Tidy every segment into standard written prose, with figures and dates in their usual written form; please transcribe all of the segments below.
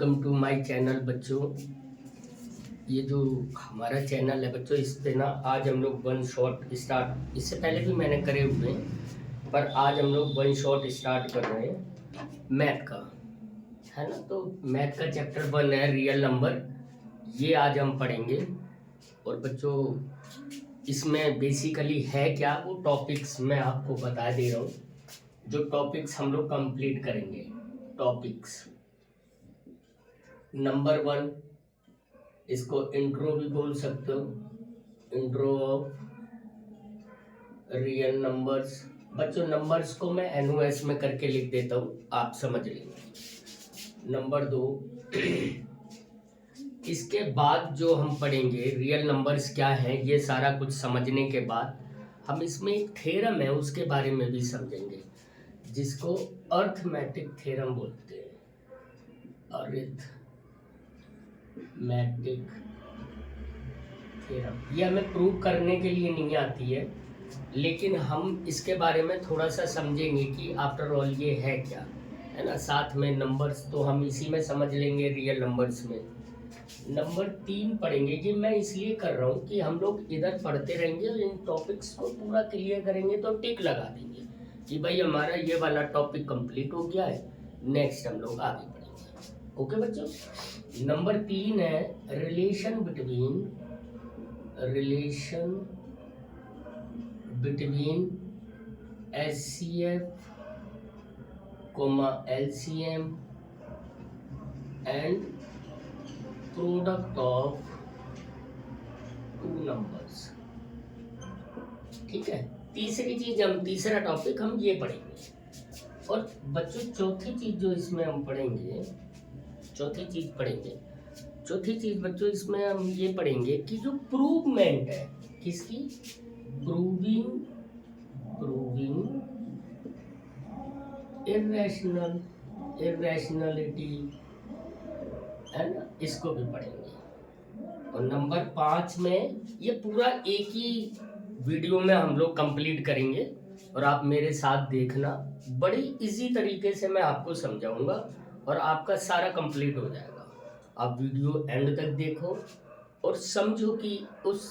Welcome to my channel बच्चों। ये जो हमारा चैनल है बच्चों, इस पे ना आज हम लोग वन शॉट स्टार्ट, इससे पहले भी मैंने करे हुए हैं, पर आज हम लोग वन शॉट स्टार्ट कर रहे हैं मैथ का, है ना। तो मैथ का चैप्टर 1 है रियल नंबर, ये आज हम पढ़ेंगे। और बच्चों इसमें बेसिकली है क्या, वो टॉपिक्स मैं आपको बता दे रहा हूँ। जो टॉपिक्स हम लोग कंप्लीट करेंगे, टॉपिक्स नंबर 1, इसको इंट्रो भी बोल सकते हो, इंट्रो ऑफ रियल नंबर्स। बच्चों नंबर्स को मैं एनओएस में करके लिख देता हूँ, आप समझ लेंगे। नंबर 2, इसके बाद जो हम पढ़ेंगे रियल नंबर्स क्या हैं, ये सारा कुछ समझने के बाद हम इसमें एक थ्योरम है उसके बारे में भी समझेंगे, जिसको अर्थमेटिक थ्योरम बोलते हैं। अर्थमेटिक थ्योरम ये हमें प्रूव करने के लिए नहीं आती है, लेकिन हम इसके बारे में थोड़ा सा समझेंगे कि आफ्टर ऑल ये है क्या, है ना। साथ में नंबर्स तो हम इसी में समझ लेंगे, रियल नंबर्स में। नंबर 3 पढ़ेंगे, ये मैं इसलिए कर रहा हूँ कि हम लोग इधर पढ़ते रहेंगे और इन टॉपिक्स को पूरा क्लियर करेंगे तो टिक लगा देंगे कि भाई हमारा ये वाला टॉपिक कंप्लीट हो गया है, नेक्स्ट हम लोग आगे बढ़ेंगे। ओके बच्चों, नंबर 3 है relation between HCF, LCM and product of two numbers. ठीक है, तीसरा टॉपिक हम ये पढ़ेंगे। और बच्चों चौथी चीज जो इसमें हम पढ़ेंगे, चौथी चीज बच्चों इसमें हम ये पढ़ेंगे कि जो प्रूवमेंट है, किसकी, प्रूविंग इर्रेशनलिटी, है ना, इसको भी पढ़ेंगे। और नंबर 5 में ये पूरा एक ही वीडियो में हम लोग कंप्लीट करेंगे और आप मेरे साथ देखना, बड़ी इजी तरीके से मैं आपको समझाऊंगा और आपका सारा कंप्लीट हो जाएगा। आप वीडियो एंड तक देखो और समझो कि उस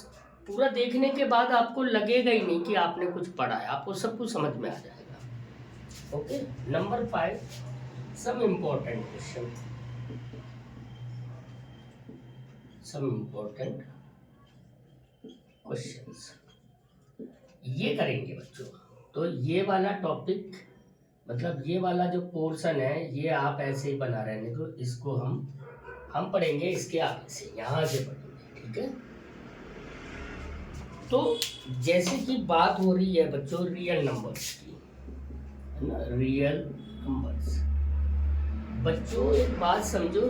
पूरा देखने के बाद आपको लगेगा ही नहीं कि आपने कुछ पढ़ा है, आपको सब कुछ समझ में आ जाएगा। Okay, number 5, some important questions ये करेंगे बच्चों। तो ये वाला टॉपिक, मतलब ये वाला जो पोर्शन है, ये आप ऐसे ही बना रहे हैं, तो इसको हम पढ़ेंगे इसके आगे से, यहाँ से पढ़ेंगे। ठीक है, तो जैसे कि बात हो रही है बच्चों रियल नंबर्स की, है ना, रियल नंबर्स। बच्चों एक बात समझो,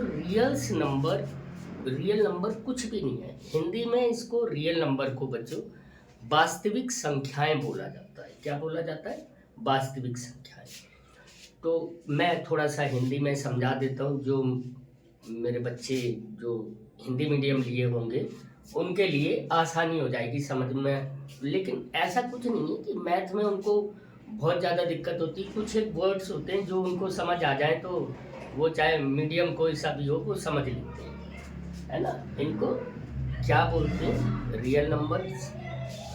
रियल नंबर कुछ भी नहीं है। हिंदी में इसको रियल नंबर को बच्चों वास्तविक संख्याएं बोला जाता है। क्या बोला जाता है? वास्तविक संख्याएं। तो मैं थोड़ा सा हिंदी में समझा देता हूँ, जो मेरे बच्चे जो हिंदी मीडियम लिए होंगे उनके लिए आसानी हो जाएगी समझ में। लेकिन ऐसा कुछ नहीं है कि मैथ में उनको बहुत ज़्यादा दिक्कत होती है। कुछ एक वर्ड्स होते हैं जो उनको समझ आ जाए तो वो चाहे मीडियम कोई सा भी हो वो समझ लेते हैं, है ना। इनको क्या बोलते हैं? Real numbers.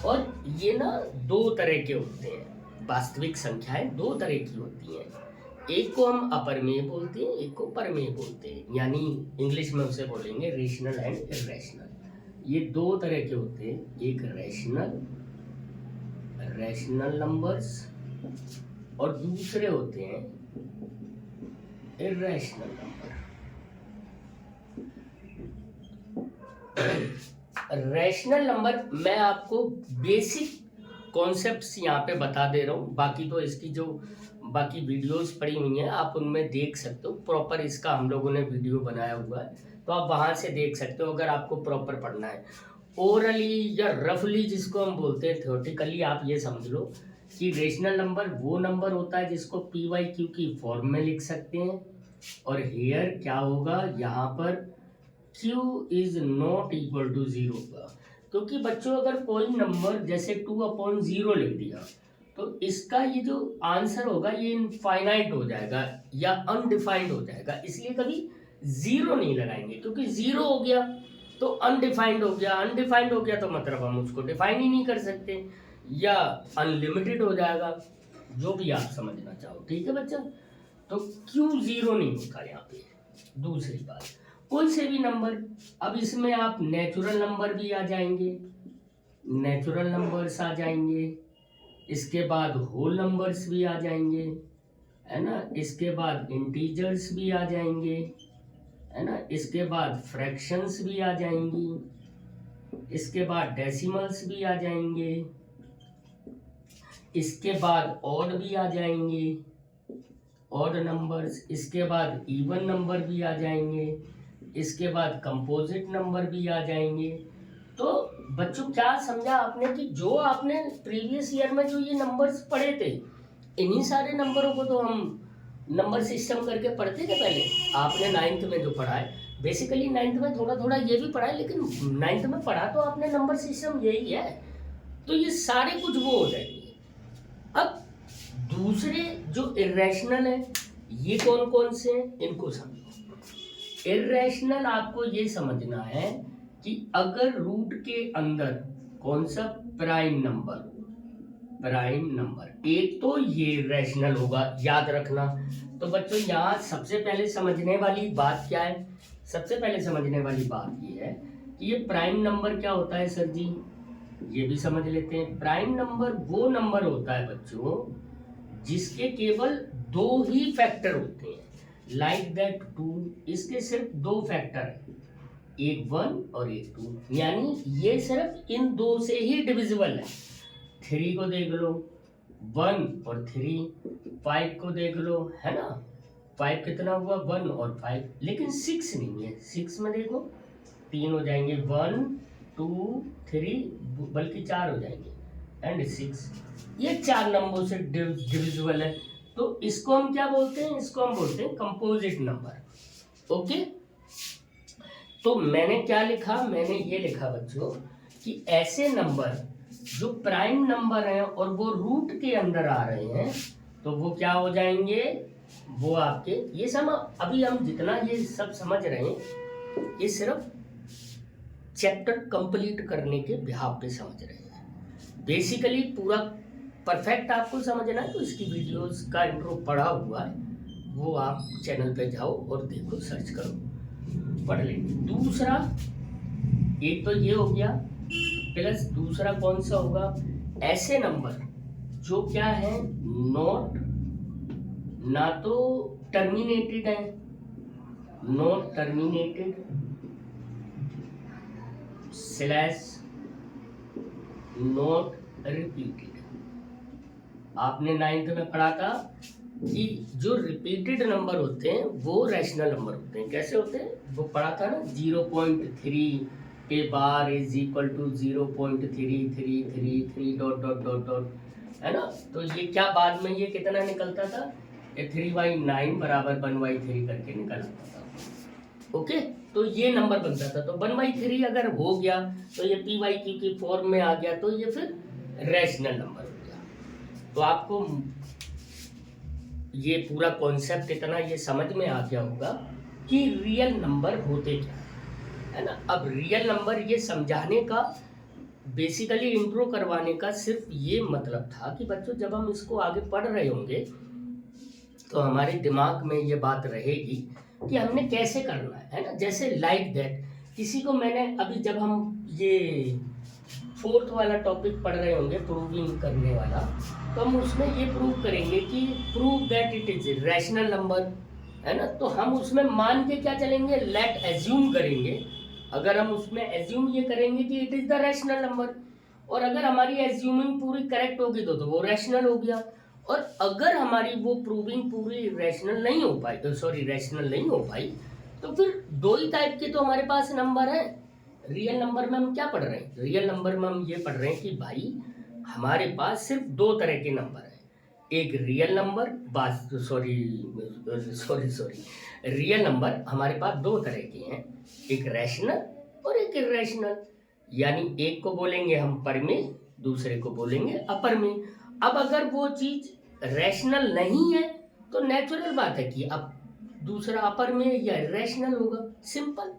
और ये ना 2 तरह के होते हैं, वास्तविक संख्याएं 2 तरह की होती हैं। एक को हम अपरमेय बोलते हैं, एक को परमेय बोलते हैं, यानी इंग्लिश में उसे बोलेंगे रेशनल एंड इर्रेशनल। ये 2 तरह के होते हैं, एक रैशनल नंबर्स और दूसरे होते हैं इर्रेशनल नंबर। रैशनल नंबर मैं आपको बेसिक कॉन्सेप्ट्स यहाँ पे बता दे रहा हूँ, बाकी तो इसकी जो बाकी वीडियोस पड़ी हुई हैं आप उनमें देख सकते हो। प्रॉपर इसका हम लोगों ने वीडियो बनाया हुआ है, तो आप वहाँ से देख सकते हो अगर आपको प्रॉपर पढ़ना है। ओरली या रफली जिसको हम बोलते हैं थ्योरेटिकली, आप ये समझ लो कि रेशनल नंबर वो नंबर होता है जिसको PYQ की फॉर्म में लिख सकते हैं। और हेयर क्या होगा, यहाँ पर Q is not equal to 0 का। क्योंकि बच्चों अगर कोई नंबर जैसे 2/0 लिख दिया तो इसका ये जो आंसर होगा ये इनफाइनाइट हो जाएगा या अनडिफाइंड हो जाएगा, इसलिए कभी जीरो नहीं लगाएंगे, क्योंकि जीरो हो गया तो अनडिफाइंड हो गया, अनडिफाइंड हो गया तो मतलब हम उसको डिफाइन ही नहीं कर सकते, या अनलिमिटेड हो जाएगा, जो भी आप समझना चाहो। ठीक है बच्चा, तो क्यों जीरो नहीं होता यहाँ पे। दूसरी बात, कोई से भी नंबर, अब इसमें आप नेचुरल नंबर भी आ जाएंगे, नेचुरल नंबर्स आ जाएंगे, इसके बाद होल नंबर्स भी आ जाएंगे, है ना, इसके बाद इंटीजर्स भी आ जाएंगे, है ना, इसके बाद फ्रैक्शंस भी आ जाएंगी, इसके बाद डेसिमल्स भी आ जाएंगे, इसके बाद ऑड भी आ जाएंगे, ऑड नंबर्स, इसके बाद इवन नंबर भी आ जाएंगे, इसके बाद कंपोजिट नंबर भी आ जाएंगे। तो बच्चों क्या समझा आपने कि जो आपने प्रीवियस ईयर में जो ये नंबर्स पढ़े थे, इन्हीं सारे नंबरों को तो हम नंबर सिस्टम करके पढ़ते थे पहले। आपने 9th में जो पढ़ा है, बेसिकली 9th में थोड़ा थोड़ा ये भी पढ़ा है, लेकिन 9th में पढ़ा तो आपने नंबर सिस्टम यही है। तो ये सारे कुछ वो हो जाएंगे। अब दूसरे जो इरेशनल है, ये कौन कौन से हैं, इनको समझो। इरेशनल आपको ये समझना है कि अगर रूट के अंदर कौन सा प्राइम नंबर, प्राइम नंबर एक, तो ये रैशनल होगा, याद रखना। तो बच्चों यहाँ सबसे पहले समझने वाली बात क्या है, सबसे पहले समझने वाली बात ये है कि ये प्राइम नंबर क्या होता है सर जी, ये भी समझ लेते हैं। प्राइम नंबर वो नंबर होता है बच्चों जिसके केवल दो ही फैक्टर होते हैं, लाइक दैट 2, इसके सिर्फ दो फैक्टर है, एक 1 और एक 2, यानी ये सिर्फ इन दो से ही डिविजिबल है। 3 को देख लो, 1 और 3, 5 को देख लो, है ना, 5 कितना हुआ, 1 और 5, लेकिन 6 नहीं है। 6 में देखो 3 हो जाएंगे, 1 2 3, बल्कि 4 हो जाएंगे, एंड 6, ये 4 नंबरों से डिविजिबल है। तो इसको हम क्या बोलते हैं, इसको हम बोलते हैं कंपोजिट नंबर। ओके, तो मैंने क्या लिखा, मैंने ये लिखा बच्चों कि ऐसे नंबर जो प्राइम नंबर हैं और वो रूट के अंदर आ रहे हैं, तो वो क्या हो जाएंगे, वो आपके, ये सब अभी हम जितना ये सब समझ रहे हैं, ये सिर्फ चैप्टर कंप्लीट करने के बिहाफ पे समझ रहे हैं। बेसिकली पूरा परफेक्ट आपको समझना है तो इसकी वीडियोस का इंट्रो पढ़ा हुआ है, वो आप चैनल पे जाओ और देखो, सर्च करो, पढ़ लेंगे। दूसरा, एक तो ये हो गया, प्लस दूसरा कौन सा होगा, ऐसे नंबर जो क्या है, नॉट, ना तो टर्मिनेटेड है, not terminated slash not repeated. आपने 9th में पढ़ा था कि जो रिपीटेड नंबर होते हैं वो रैशनल नंबर होते हैं। कैसे होते हैं वो पढ़ा था ना, 0.3 के bar is equal to 0.3333 dot dot dot dot, है ना। तो ये क्या बाद में ये कितना निकलता था, ये 3/9 बराबर 1/3 करके निकल आता था। ओके, तो ये नंबर बनता था। तो 1/3 अगर हो गया तो ये p/q की फॉर्म में आ गया, तो ये फिर रैशनल नंबर हो गया। तो आपको ये पूरा कॉन्सेप्ट इतना ये समझ में आ गया होगा कि रियल नंबर होते क्या है ना। अब रियल नंबर ये समझाने का, बेसिकली इंट्रो करवाने का सिर्फ ये मतलब था कि बच्चों जब हम इसको आगे पढ़ रहे होंगे तो हमारे दिमाग में ये बात रहेगी कि हमने कैसे करना है ना। जैसे लाइक दैट, किसी को मैंने अभी जब हम ये 4th वाला टॉपिक पढ़ रहे होंगे, प्रूविंग करने वाला, तो हम उसमें ये प्रूव करेंगे कि prove that it is rational number, है ना। तो हम उसमें मान के क्या चलेंगे, लेट एज्यूम करेंगे। अगर हम उसमें एज्यूम ये करेंगे कि it is the rational number, और अगर हमारी एज्यूमिंग पूरी करेक्ट होगी तो वो रैशनल हो गया। और अगर हमारी वो प्रूविंग पूरी रैशनल नहीं हो पाई, तो सॉरी रैशनल नहीं हो पाई, तो फिर दो ही टाइप के तो हमारे पास नंबर है। रियल नंबर में हम क्या पढ़ रहे हैं, रियल नंबर में हम ये पढ़ रहे हैं कि भाई हमारे पास सिर्फ दो तरह के नंबर हैं, एक रियल नंबर, रियल नंबर हमारे पास दो तरह के हैं, एक रैशनल और एक इरेशनल। यानी एक को बोलेंगे हम परिमेय, दूसरे को बोलेंगे अपरिमेय। अब अगर वो चीज रैशनल नहीं है तो नेचुरल बात है कि अब दूसरा अपर में या इरेशनल होगा, सिंपल।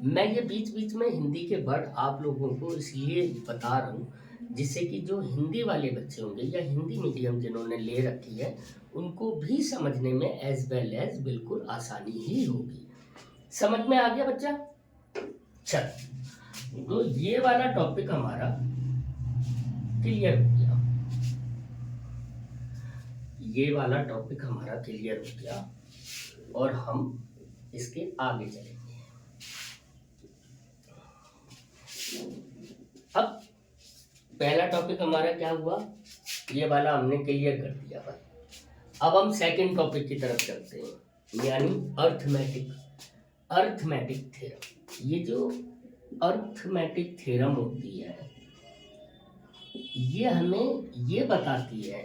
मैं ये बीच बीच में हिंदी के वर्ड आप लोगों को इसलिए बता रहा हूँ जिससे कि जो हिंदी वाले बच्चे होंगे या हिंदी मीडियम जिन्होंने ले रखी है उनको भी समझने में एज वेल एज बिल्कुल आसानी ही होगी। समझ में आ गया बच्चा? चल, तो ये वाला टॉपिक हमारा क्लियर हो गया, ये वाला टॉपिक हमारा क्लियर हो गया और हम इसके आगे चलेंगे। अब पहला टॉपिक हमारा क्या हुआ, ये वाला हमने क्लियर कर दिया भाई। अब हम सेकंड टॉपिक की तरफ चलते हैं, यानी अर्थमेटिक थ्योरम। ये जो अर्थमेटिक थ्योरम होती है ये हमें ये बताती है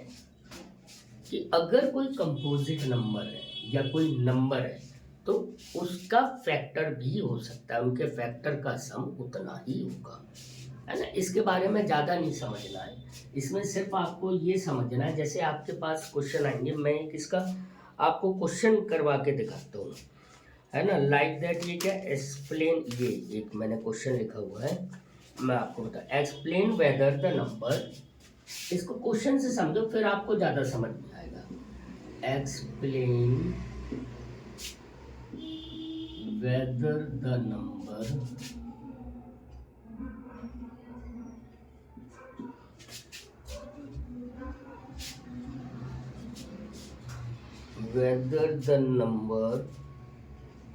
कि अगर कोई कंपोजिट नंबर है या कोई नंबर है तो उसका फैक्टर भी हो सकता है, उनके फैक्टर का सम उतना ही होगा, है ना। इसके बारे में ज़्यादा नहीं समझना है, इसमें सिर्फ आपको ये समझना है, जैसे आपके पास क्वेश्चन आएंगे, मैं किसका आपको क्वेश्चन करवा के दिखाता हूँ, है ना। लाइक दैट, ये क्या एक्सप्लेन, ये एक मैंने क्वेश्चन लिखा हुआ है, मैं आपको बता, एक्सप्लेन वेदर द नंबर, इसको क्वेश्चन से समझो फिर आपको ज़्यादा समझ में आएगा। एक्सप्लेन whether the number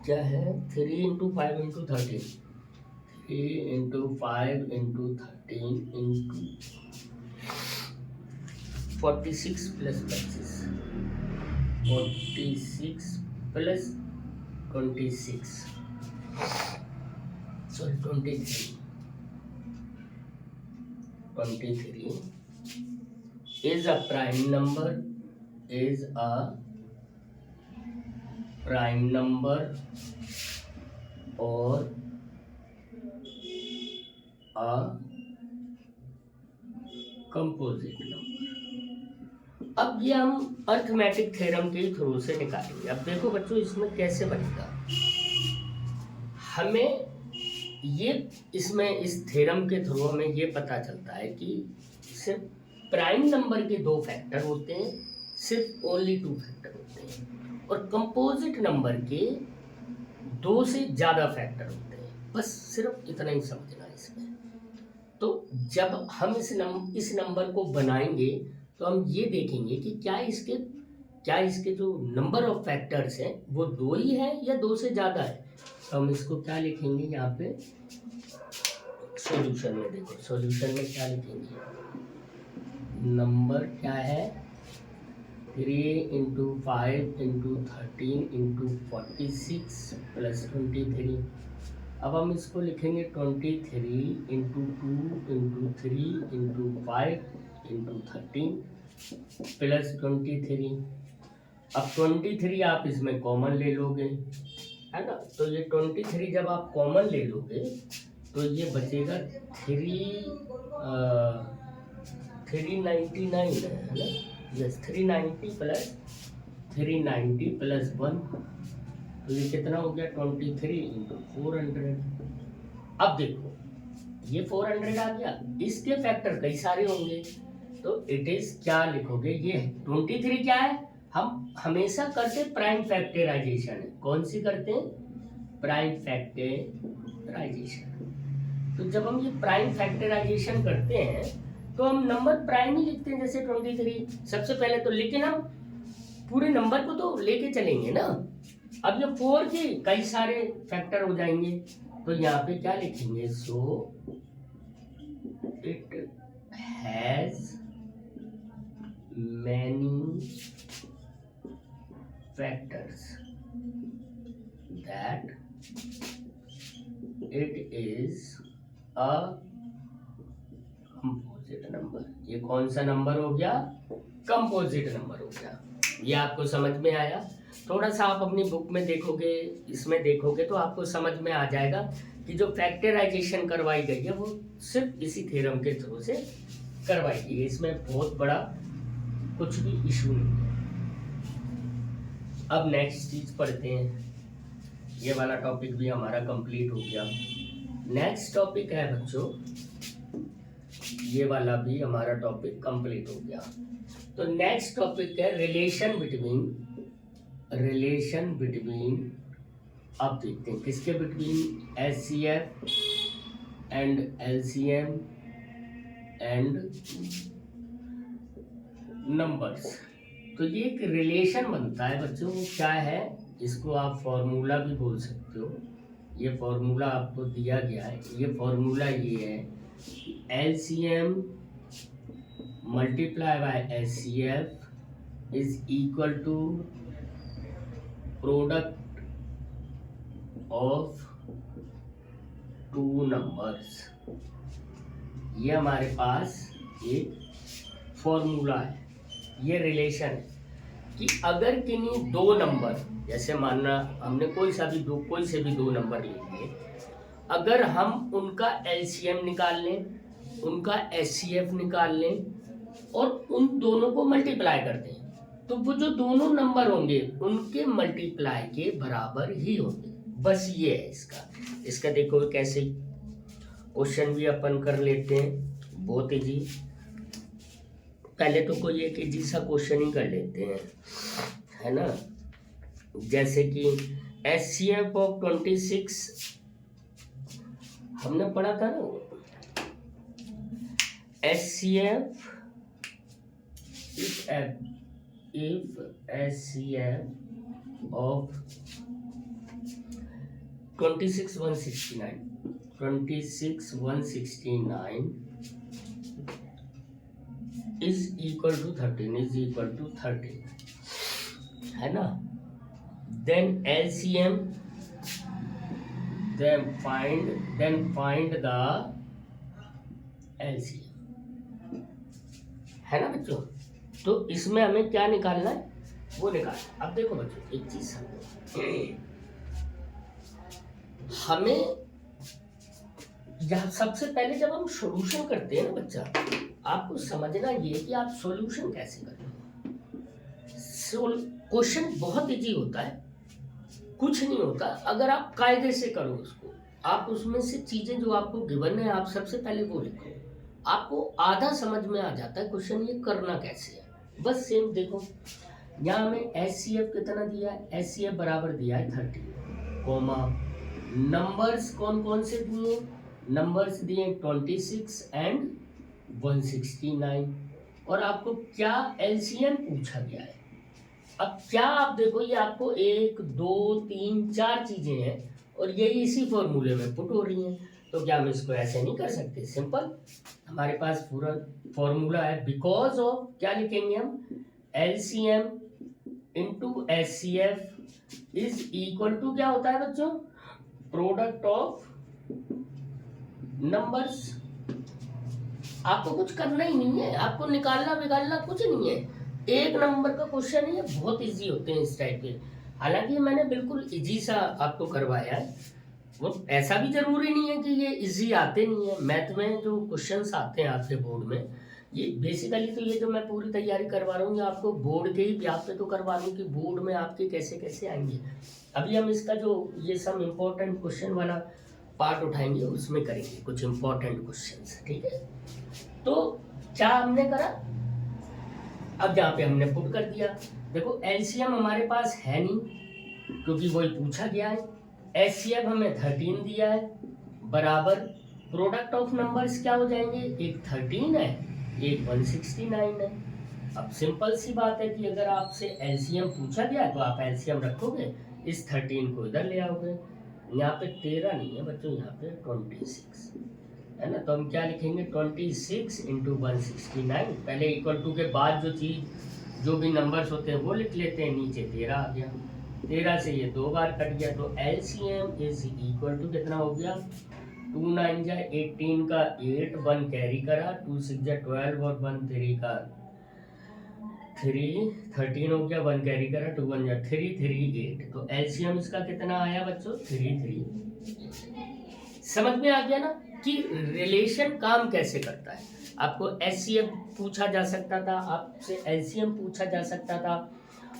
क्या है 3 into 5 into 13, 3 into 5 into 13 into 46 plus 25, 46 plus 26, sorry 23 is a prime number, is a prime number or a composite number। अब ये हम अर्थमेटिक थ्योरम के थ्रू से निकालेंगे। अब देखो बच्चों इसमें कैसे बनेगा, हमें ये इसमें इस थ्योरम के थ्रू हमें ये पता चलता है कि सिर्फ प्राइम नंबर के 2 फैक्टर होते हैं, सिर्फ ओनली 2 फैक्टर होते हैं, और कंपोजिट नंबर के 2 से ज़्यादा फैक्टर होते हैं, बस सिर्फ इतना ही समझना है इसमें। तो जब हम इस नंबर को बनाएंगे तो हम ये देखेंगे कि क्या इसके जो नंबर ऑफ फैक्टर्स हैं वो 2 ही है या 2 से ज़्यादा है। तो हम इसको क्या लिखेंगे यहाँ पे सॉल्यूशन में, देखो सॉल्यूशन में क्या लिखेंगे, नंबर क्या है 3 into 5 into 13 into 46 plus 23। अब हम इसको लिखेंगे 23 into 2 into 3 into 5 into 13 plus 23। अब 23 आप इसमें कॉमन ले लोगे, है ना, तो ये 23 जब आप कॉमन ले लोगे तो ये बचेगा 399 है ना, यस 390 प्लस 1, तो ये कितना हो गया 23 into 400। अब देखो ये 400 आ गया, इसके फैक्टर कई सारे होंगे, तो इट इज क्या लिखोगे, ये 23 क्या है, हम हमेशा करते प्राइम फैक्टराइजेशन है, कौन सी करते हैं, प्राइम फैक्टराइजेशन। तो जब हम ये प्राइम फैक्टराइजेशन करते हैं तो हम नंबर प्राइम ही लिखते हैं, जैसे 23 सबसे पहले तो, लेकिन हम पूरे नंबर को तो लेके चलेंगे ना। अब ये 4 के कई सारे फैक्टर हो जाएंगे, तो यहाँ पे क्या लिखेंगे, so it has many factors that it is a composite number। ये कौन सा नंबर हो गया, कंपोजिट नंबर हो गया। ये आपको समझ में आया? थोड़ा सा आप अपनी बुक में देखोगे, इसमें देखोगे तो आपको समझ में आ जाएगा कि जो फैक्टराइजेशन करवाई गई है वो सिर्फ इसी थ्योरम के थ्रू से करवाई गई है, इसमें बहुत बड़ा कुछ भी इशू नहीं है। अब नेक्स्ट चीज पढ़ते हैं। ये वाला टॉपिक भी हमारा कंप्लीट हो गया। नेक्स्ट टॉपिक है बच्चों, ये वाला भी हमारा टॉपिक कंप्लीट हो गया। तो नेक्स्ट टॉपिक है रिलेशन बिटवीन, अब देखते हैं किसके between, HCF and LCM and numbers. तो ये एक रिलेशन बनता है बच्चों, वो क्या है, इसको आप फॉर्मूला भी बोल सकते हो। ये फॉर्मूला आपको दिया गया है। ये फॉर्मूला ये है, LCM multiply by HCF is equal to product of two numbers. ये हमारे पास एक फॉर्मूला है, ये रिलेशन है कि अगर किन्हीं दो नंबर, जैसे मानना हमने कोई से भी दो नंबर ले लिए, अगर हम उनका एलसीएम निकाल लें, उनका एचसीएफ निकाल लें और उन दोनों को मल्टीप्लाई कर दें, तो वो जो दोनों नंबर होंगे उनके मल्टीप्लाई के बराबर ही होंगे। बस ये है इसका देखो कैसे क्वेश्चन भी अपन कर लेते हैं, बहुत इजी। पहले तो कोई एक इजी सा क्वेश्चन ही कर लेते हैं, है ना। जैसे कि एचसीएफ ऑफ 26 हमने पढ़ा था ना, HCF if HCF of 26,169 is equal to 13, है ना। then LCM, then find the LCM, है ना बच्चों। तो इसमें हमें क्या निकालना है, वो निकालना। अब देखो बच्चों एक चीज समझो, हमें सबसे पहले जब हम सॉल्यूशन करते हैं ना बच्चा, आपको समझना ये कि आप सॉल्यूशन कैसे करते हो। क्वेश्चन बहुत इजी होता है, कुछ नहीं होता अगर आप कायदे से करो उसको। आप उसमें से चीजें जो आपको गिवन है, आप सबसे पहले वो लिखो, आपको आधा समझ में आ जाता है क्वेश्चन ये करना कैसे है। बस सेम देखो, यहाँ हमें एचसीएफ कितना दिया है, एचसीएफ बराबर दिया है 30, कोमा नंबर्स कौन कौन से दिए, नंबर्स दिए 26 एंड 169, और आपको क्या एलसीएम पूछा गया है। अब क्या आप देखो, ये आपको 1 2 3 4 चीजें हैं और यही इसी फॉर्मूले में पुट हो रही हैं। तो क्या हम इसको ऐसे नहीं कर सकते, सिंपल हमारे पास पूरा फॉर्मूला है। बिकॉज ऑफ क्या लिखेंगे हम, LCM into HCF is equal to क्या होता है बच्चों, प्रोडक्ट ऑफ नंबर्स। आपको कुछ करना ही नहीं है, आपको निकालना बिगाड़ना कुछ नहीं है। एक नंबर का क्वेश्चन है, बहुत इजी होते हैं इस टाइप के। हालांकि मैंने बिल्कुल इजी सा आपको करवाया है, वो ऐसा भी जरूरी नहीं है कि ये इजी आते नहीं है। मैथ में जो क्वेश्चंस आते हैं आपके बोर्ड में, ये बेसिकली तो ये जो मैं पूरी तैयारी करवा रहा हूँ, ये आपको बोर्ड के ही ब्याह पे तो करवा रहा हूँ कि बोर्ड में आपके कैसे कैसे आएंगे। अभी हम इसका जो ये सब इम्पोर्टेंट क्वेश्चन वाला पार्ट उठाएंगे, उसमें करेंगे कुछ इम्पोर्टेंट क्वेश्चन, ठीक है। तो क्या हमने करा, अब यहाँ पे हमने पुट कर दिया। देखो एलसीएम हमारे पास है नहीं क्योंकि वही पूछा गया है, एचसीएफ हमें 13 दिया है, बराबर प्रोडक्ट ऑफ नंबर्स क्या हो जाएंगे, एक 13 है एक 169 है। अब सिंपल सी बात है कि अगर आपसे एलसीएम पूछा गया तो आप एलसीएम रखोगे, इस 13 को इधर ले आओगे। यहाँ पे 13 नहीं है बच्चों, यहाँ पे 26 है ना। तो हम क्या लिखेंगे, 26 इंटू 169, पहले इक्वल टू के बाद जो भी नंबर्स होते हैं वो लिख लेते हैं, नीचे 13 आ गया, 13 से ये 2 बार कट गया, तो एलसीएम इज इक्वल टू कितना हो गया, 2 9 जा 18 का 8, 1 कैरी करा, 2 6 जा 12 और 1 3 का 3, 13 हो गया, 1 कैरी करा, 2 1 जा 3 3 8। तो एलसीएम इसका कितना आया बच्चों, 3 3। समझ में आ गया ना कि रिलेशन काम कैसे करता है। आपको एचसीएफ पूछा जा सकता था, आपसे एलसीएम पूछा जा सकता था,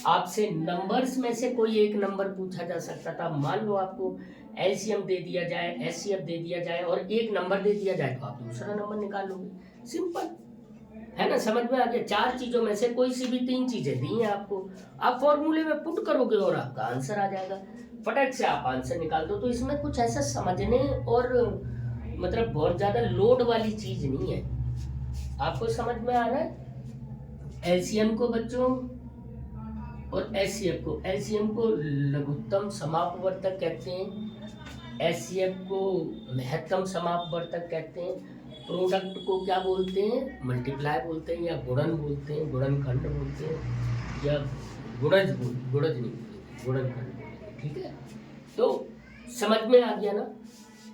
आपसे नंबर्स में से कोई एक नंबर पूछा जा सकता था। मान लो आपको एलसीएम दे दिया जाए, एचसीएफ दे दिया जाए और एक नंबर दे दिया जाए, तो आप दूसरा नंबर निकाल लोगे। सिंपल है ना, समझ में आ गया। 4 चीजों में से कोई सी भी 3 चीजें दी हैं आपको, आप फॉर्मूले में पुट करोगे और आपका आंसर आ जाएगा, फटक से आप आंसर निकाल दो। तो इसमें कुछ ऐसा समझने और मतलब बहुत ज्यादा लोड वाली चीज नहीं है। आपको समझ में आ रहा है? एलसीएम को बच्चों और एचसीएफ को, एलसीएम को लघुत्तम समापवर्तक कहते हैं, एचसीएफ को महत्तम समापवर्तक कहते हैं, प्रोडक्ट को क्या बोलते हैं? मल्टीप्लाई बोलते हैं, या गुणन बोलते हैं, गुणनखंड बोलते हैं, या गुणज नहीं, गुणनखंड। ठीक है, तो समझ में आ गया ना?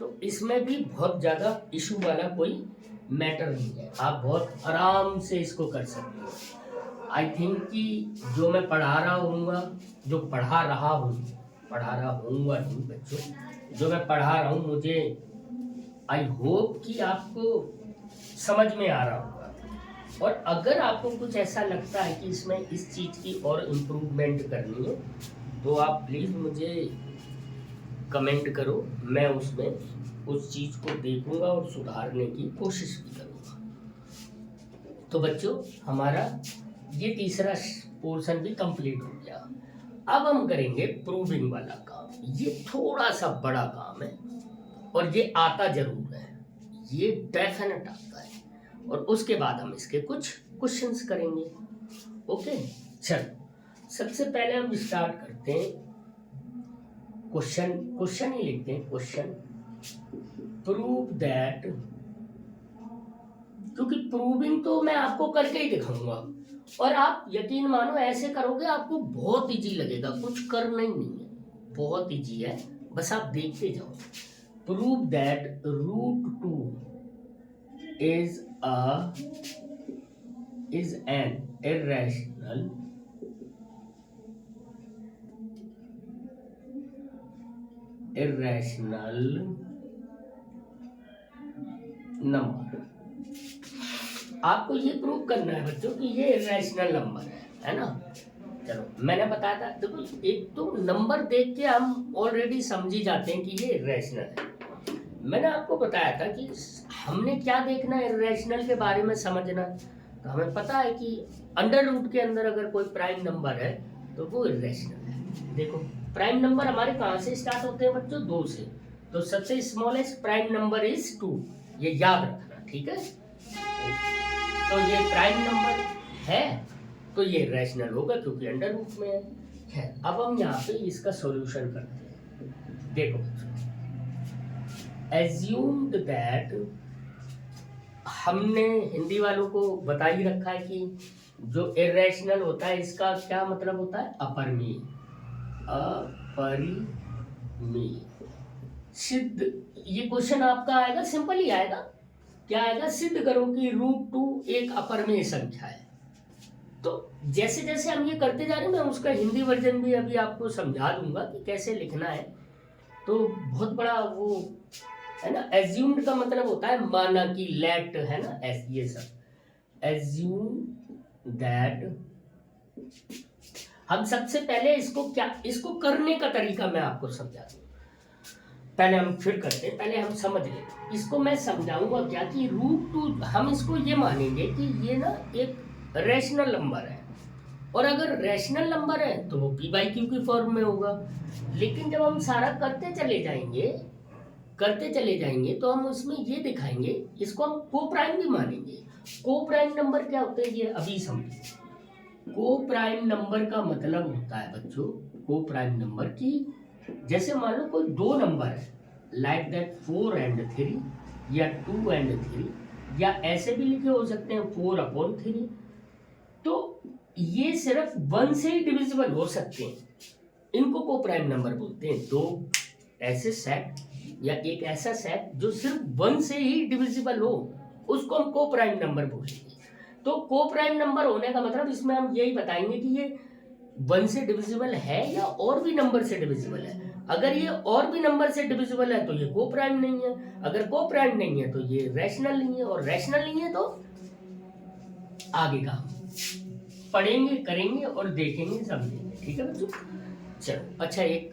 तो इसमें भी बहुत ज़्यादा इशू वाला कोई मैटर नहीं है, आप बहुत आराम से इसको कर सकते हो। आई थिंक कि जो मैं पढ़ा रहा हूँगा नहीं बच्चों, जो मैं पढ़ा रहा हूँ, मुझे आई होप कि आपको समझ में आ रहा होगा। और अगर आपको कुछ ऐसा लगता है कि इसमें इस चीज़ की और इम्प्रूवमेंट करनी है, तो आप प्लीज़ मुझे कमेंट करो, मैं उसमें उस चीज़ को देखूंगा और सुधारने की कोशिश भी करूंगा। तो बच्चों, हमारा ये तीसरा पोर्शन भी कंप्लीट हो गया। अब हम करेंगे प्रूविंग वाला काम। ये थोड़ा सा बड़ा काम है और ये आता जरूर है, ये डेफिनेट आता है, और उसके बाद हम इसके कुछ क्वेश्चंस करेंगे। ओके, चलो सबसे पहले हम स्टार्ट करते हैं। क्वेश्चन ही लिखते हैं, क्वेश्चन प्रूव दैट, क्योंकि प्रूविंग तो मैं आपको करके ही दिखाऊंगा और आप यकीन मानो ऐसे करोगे आपको बहुत इजी लगेगा, कुछ करना ही नहीं है, बहुत इजी है, बस आप देखते जाओ। Prove that √2 is an irrational number. आपको ये प्रूव करना है बच्चों कि ये इरेशनल नंबर है ना। चलो, मैंने बताया था, देखो एक तो नंबर देख के हम ऑलरेडी समझ ही जाते हैं कि ये इरेशनल है। मैंने आपको बताया था कि हमने क्या देखना है इरेशनल के बारे में समझना, तो हमें पता है कि अंडर रूट के अंदर अगर कोई प्राइम नंबर है तो वो इरेशनल है। देखो, प्राइम नंबर हमारे कहाँ से स्टार्ट होते हैं बच्चों? 2 से। तो सबसे स्मॉलेस्ट प्राइम नंबर इज 2, ये याद रखना, ठीक है। तो ये प्राइम नंबर है तो ये रैशनल होगा क्योंकि अंडर रूट में है। अब हम यहाँ पे इसका सॉल्यूशन करते हैं। देखो, एज्यूम्ड दैट, हमने हिंदी वालों को बता ही रखा है कि जो इरेशनल होता है इसका क्या मतलब होता है? अपरिमेय। अपरिमेय सिद्ध, ये क्वेश्चन आपका आएगा, सिंपल ही आएगा। क्या आएगा? सिद्ध करो कि √2 एक अपरिमेय संख्या है। तो जैसे जैसे हम ये करते जा रहे हैं, मैं उसका हिंदी वर्जन भी अभी आपको समझा दूंगा कि कैसे लिखना है। तो बहुत बड़ा वो है ना, एज्यूम्ड का मतलब होता है माना कि, लेट है ना, ये सब एज्यूम दैट। हम सबसे पहले इसको करने का तरीका मैं आपको समझा दूं। पहले हम फिर करते हैं, पहले हम समझ लें इसको। मैं समझाऊंगा क्या कि √2 हम इसको ये मानेंगे कि ये ना एक रैशनल नंबर है, और अगर रैशनल नंबर है तो वो p/q की फॉर्म में होगा। लेकिन जब हम सारा करते चले जाएंगे तो हम उसमें ये दिखाएंगे, इसको हम को प्राइम भी मानेंगे। को प्राइम नंबर क्या होते हैं ये अभी समझिए। को प्राइम नंबर का मतलब होता है बच्चों, को प्राइम नंबर की, जैसे मान लो कोई 2 नंबर है, लाइक दैट 4 and 3 या 2 and 3, या ऐसे भी लिखे हो सकते हैं 4/3। तो ये सिर्फ 1 से ही डिविजिबल हो सकते हैं, इनको को प्राइम नंबर बोलते हैं। 2 ऐसे सेट या एक ऐसा सेट जो सिर्फ 1 से ही डिविजिबल हो, उसको हम को प्राइम नंबर बोलेंगे। तो को प्राइम नंबर होने का मतलब इसमें हम यही बताएंगे कि ये 1 से डिविजिबल है या और भी नंबर से डिविजिबल है। अगर ये और भी नंबर से डिविजिबल है तो ये को प्राइम नहीं है, अगर को प्राइम नहीं है तो ये रैशनल नहीं है, और रैशनल नहीं है तो आगे का पढ़ेंगे, करेंगे और देखेंगे, समझेंगे। ठीक है बच्चों, चलो। अच्छा, एक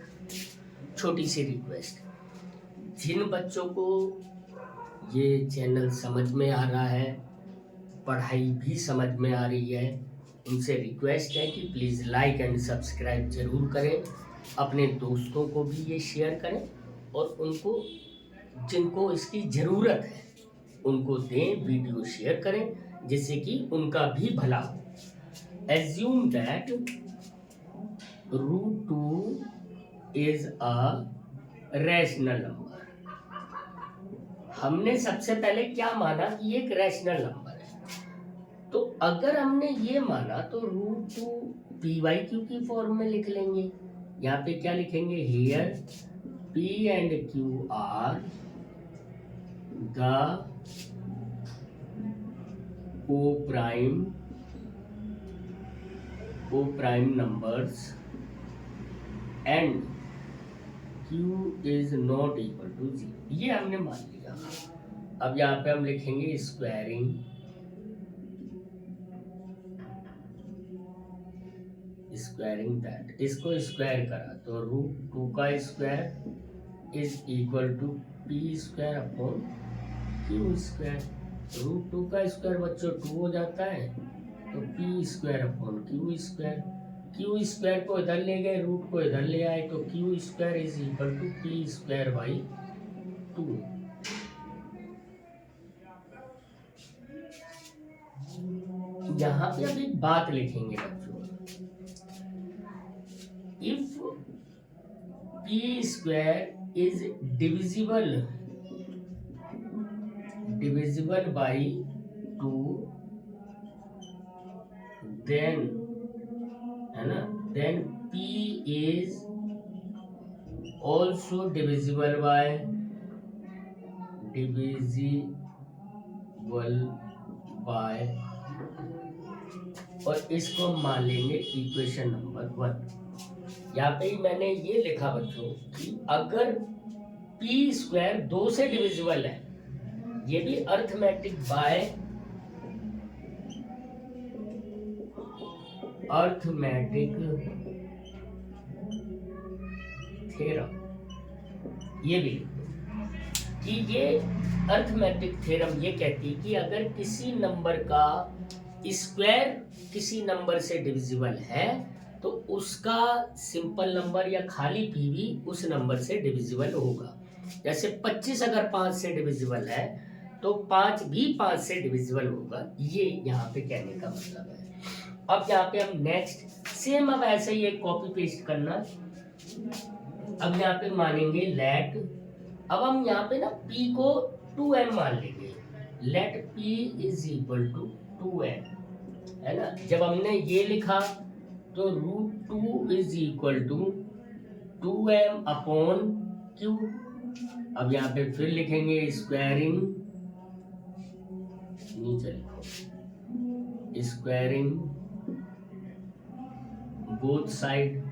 छोटी सी रिक्वेस्ट, जिन बच्चों को ये चैनल समझ में आ रहा है, पढ़ाई भी समझ में आ रही है, उनसे रिक्वेस्ट है कि प्लीज़ लाइक एंड सब्सक्राइब जरूर करें, अपने दोस्तों को भी ये शेयर करें और उनको जिनको इसकी ज़रूरत है उनको दें, वीडियो शेयर करें जिससे कि उनका भी भला हो। Assume that √2 is a rational number. हमने सबसे पहले क्या माना कि एक रैशनल नंबर है, तो अगर हमने ये माना तो √2 p/q की फॉर्म में लिख लेंगे। यहाँ पे क्या लिखेंगे, here p and q are the co-prime numbers and q is not equal to 0। ये हमने मान लिया। अब यहाँ पे हम लिखेंगे स्क्वायरिंग दैट, इसको स्क्वायर करा तो √2 का square is equal to p² upon q²। √2 का स्क्वायर बच्चों 2 हो जाता है, तो p² अपॉन q²। को इधर ले गए, रूट को इधर ले आए, तो q² is equal to p²/2। यहाँ पे अब एक बात लिखेंगे बच्चों, if p² is divisible by 2, then है ना, then p is also divisible by और इसको मान लेंगे इक्वेशन नंबर 1। यहाँ पे ही मैंने ये लिखा बच्चों कि अगर p² 2 से डिविजिबल है, ये भी अर्थमेटिक थ्योरम, ये भी कि ये अर्थमेटिक थ्योरम ये कहती है कि अगर किसी नंबर का स्क्वायर किसी नंबर से डिविजिबल है तो उसका सिंपल नंबर या खाली p भी उस नंबर से डिविजिबल होगा। जैसे 25 अगर 5 से डिविजिबल है तो 5 भी 5 से डिविजिबल होगा, ये यहाँ पे कहने का मतलब है। अब यहाँ पे हम नेक्स्ट सेम अब ऐसे ही एक कॉपी पेस्ट करना। अब यहाँ पे मानेंगे लेट, अब हम यहाँ पे ना p को 2m मान लेंगे, let p is equal to 2m, है ना। जब हमने ये लिखा तो √2 is equal to 2m upon q। अब यहाँ पे फिर लिखेंगे स्क्वायरिंग, नीचे लिखो स्क्वायरिंग बोथ साइड,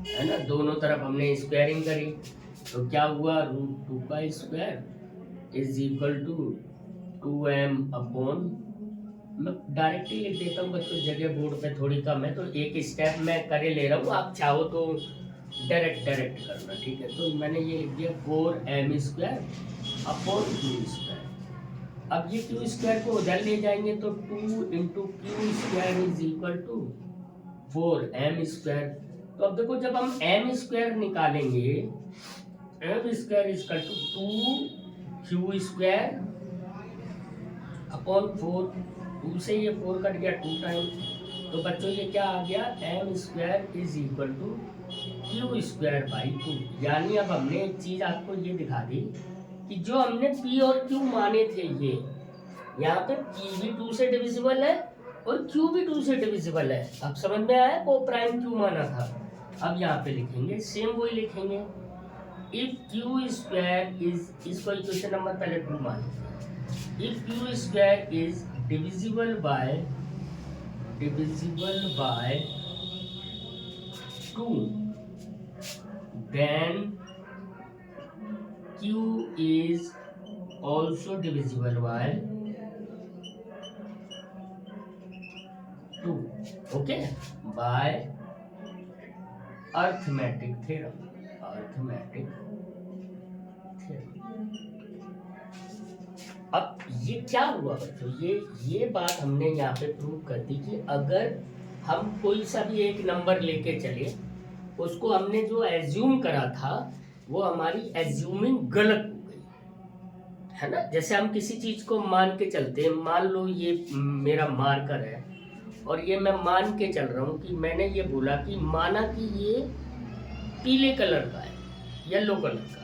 है ना, दोनों तरफ हमने स्क्वायरिंग करी तो क्या हुआ, √2 का square is equal to 2m upon, मैं डायरेक्टली लिख देता हूँ बच्चों, जगह बोर्ड पे थोड़ी कम है तो एक स्टेप मैं करे ले रहा हूँ, आप चाहो तो डायरेक्ट करना। ठीक है, तो मैंने ये लिख दिया 4m² अपॉन q²। अब ये q² को उधर ले जाएंगे तो 2 into q² is equal to 4m²। तो अब देखो जब हम m² निकालेंगे, m² is equal to 2q² upon 4, 2 से ये 4 कट गया 2 टाइम, तो बच्चों ये क्या आ गया, m² is equal to q²/2। यानी अब हमने एक चीज आपको ये दिखा दी कि जो हमने p और q माने थे, ये यहाँ पे p भी 2 से डिविजिबल है और q भी 2 से डिविजिबल है। अब समझ में आया, को-प्राइम q माना था। अब यहाँ पे लिखेंगे सेम वही लिखेंगे, इफ q² इज, इसको इक्वेशन नंबर पहले 2 मान, if q² is divisible by 2, then q is also divisible by 2। Okay, by arithmetic theorem, arithmetic theorem. अब ये क्या हुआ बच्चों, ये बात हमने यहाँ पे प्रूव कर दी कि अगर हम कोई सा भी एक नंबर लेके चले, उसको हमने जो एज्यूम करा था वो हमारी एज्यूमिंग गलत हो गई, है ना। जैसे हम किसी चीज को मान के चलते हैं, मान लो ये मेरा मार्कर है और ये मैं मान के चल रहा हूँ कि मैंने ये बोला कि माना कि ये पीले कलर का है, येलो कलर का है।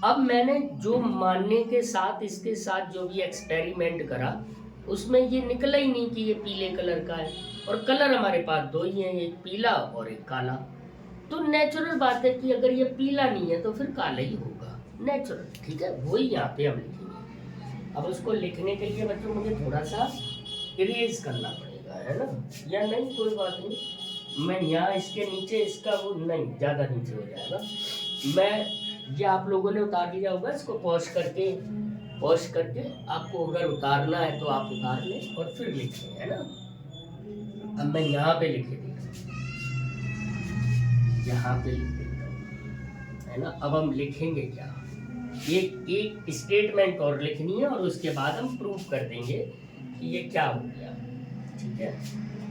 अब मैंने जो मानने के साथ इसके साथ जो भी एक्सपेरिमेंट करा उसमें ये निकला ही नहीं कि ये पीले कलर का है, और कलर हमारे पास दो ही हैं, एक पीला और एक काला। तो नेचुरल बात है कि अगर ये पीला नहीं है तो फिर काला ही होगा, नेचुरल, ठीक है। वही यहाँ पे हम लिखेंगे। अब उसको लिखने के लिए बच्चों मुझे थोड़ा सा इरेज करना पड़ेगा, है ना, या नहीं, कोई बात नहीं, मैं यहाँ इसके नीचे इसका वो नहीं, ज़्यादा नीचे हो जाएगा। मैं ये आप लोगों ने उतार लिया होगा, इसको पॉज करके आपको अगर उतारना है तो आप उतार लें और फिर लिखें, है ना। अब मैं यहाँ पे लिखे देता हूँ, यहाँ पे लिख देता हूँ, है ना। अब हम लिखेंगे क्या, एक स्टेटमेंट और लिखनी है और उसके बाद हम प्रूव कर देंगे कि ये क्या हो गया, ठीक है।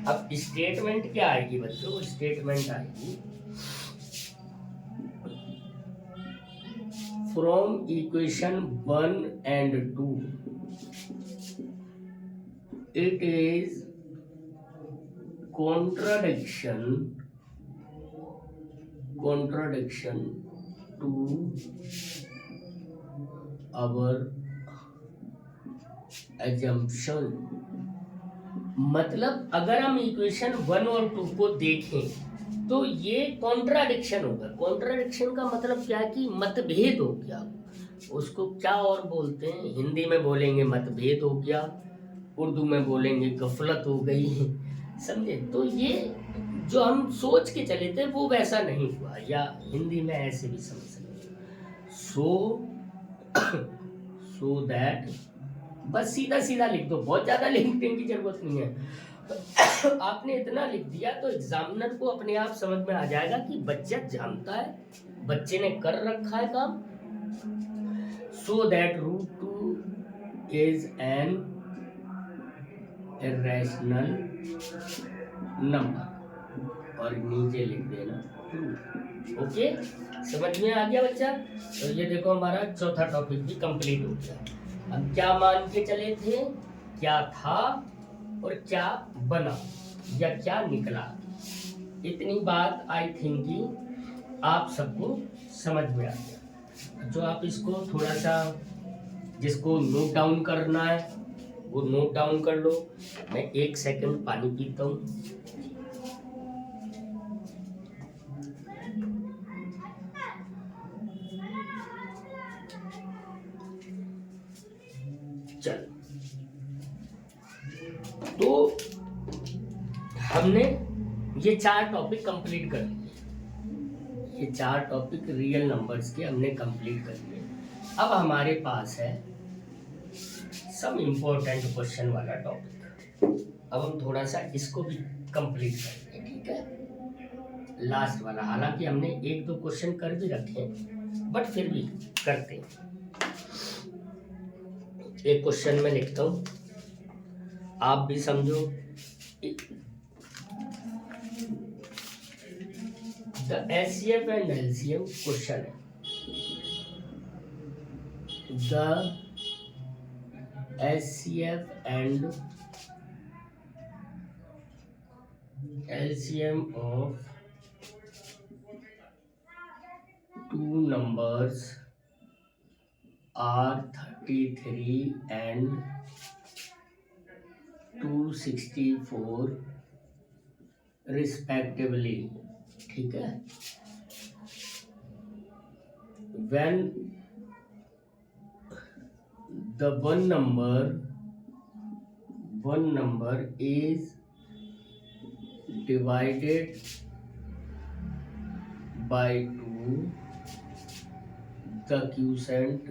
अब स्टेटमेंट क्या आएगी बच्चों, स्टेटमेंट आएगी from equation 1 and 2 it is contradiction to our assumption। मतलब अगर हम इक्वेशन 1 और 2 को देखें तो ये कॉन्ट्राडिक्शन होगा। कॉन्ट्राडिक्शन का मतलब क्या है कि मतभेद हो गया, उसको क्या और बोलते हैं, हिंदी में बोलेंगे मतभेद हो गया, उर्दू में बोलेंगे गफलत हो गई, समझे। तो ये जो हम सोच के चले थे वो वैसा नहीं हुआ, या हिंदी में ऐसे भी समझ सकते। सो दैट, बस सीधा सीधा लिख दो, बहुत ज्यादा लिखने की जरूरत नहीं है। आपने इतना लिख दिया तो एग्जामिनर को अपने आप समझ में आ जाएगा कि बच्चा जानता है, बच्चे ने कर रखा है काम। So that √2 is an irrational number, और नीचे लिख देना ट्रू। ओके, समझ में आ गया बच्चा। तो ये देखो हमारा चौथा टॉपिक भी कंप्लीट हो गया। हम क्या मान के चले थे, क्या था और क्या बना या क्या निकला, इतनी बात आई थिंक कि आप सबको समझ में आ गया। जो आप इसको थोड़ा सा, जिसको नोट डाउन करना है वो नोट डाउन कर लो। मैं 1 सेकंड पानी पीता हूँ। चल, तो हमने ये 4 टॉपिक कंप्लीट कर लिए, ये 4 टॉपिक रियल नंबर्स के हमने कंप्लीट कर लिए। अब हमारे पास है सम इम्पोर्टेंट क्वेश्चन वाला टॉपिक। अब हम थोड़ा सा इसको भी कंप्लीट करेंगे, ठीक है, लास्ट वाला। हालांकि हमने 1-2 क्वेश्चन कर भी रखे बट फिर भी करते हैं। एक क्वेश्चन में लिखता हूं, आप भी समझो। The HCF and LCM question है। The HCF and LCM of 2 numbers are 33 and 264 respectively, ठीक है। When the one number is divided by 2, the quotient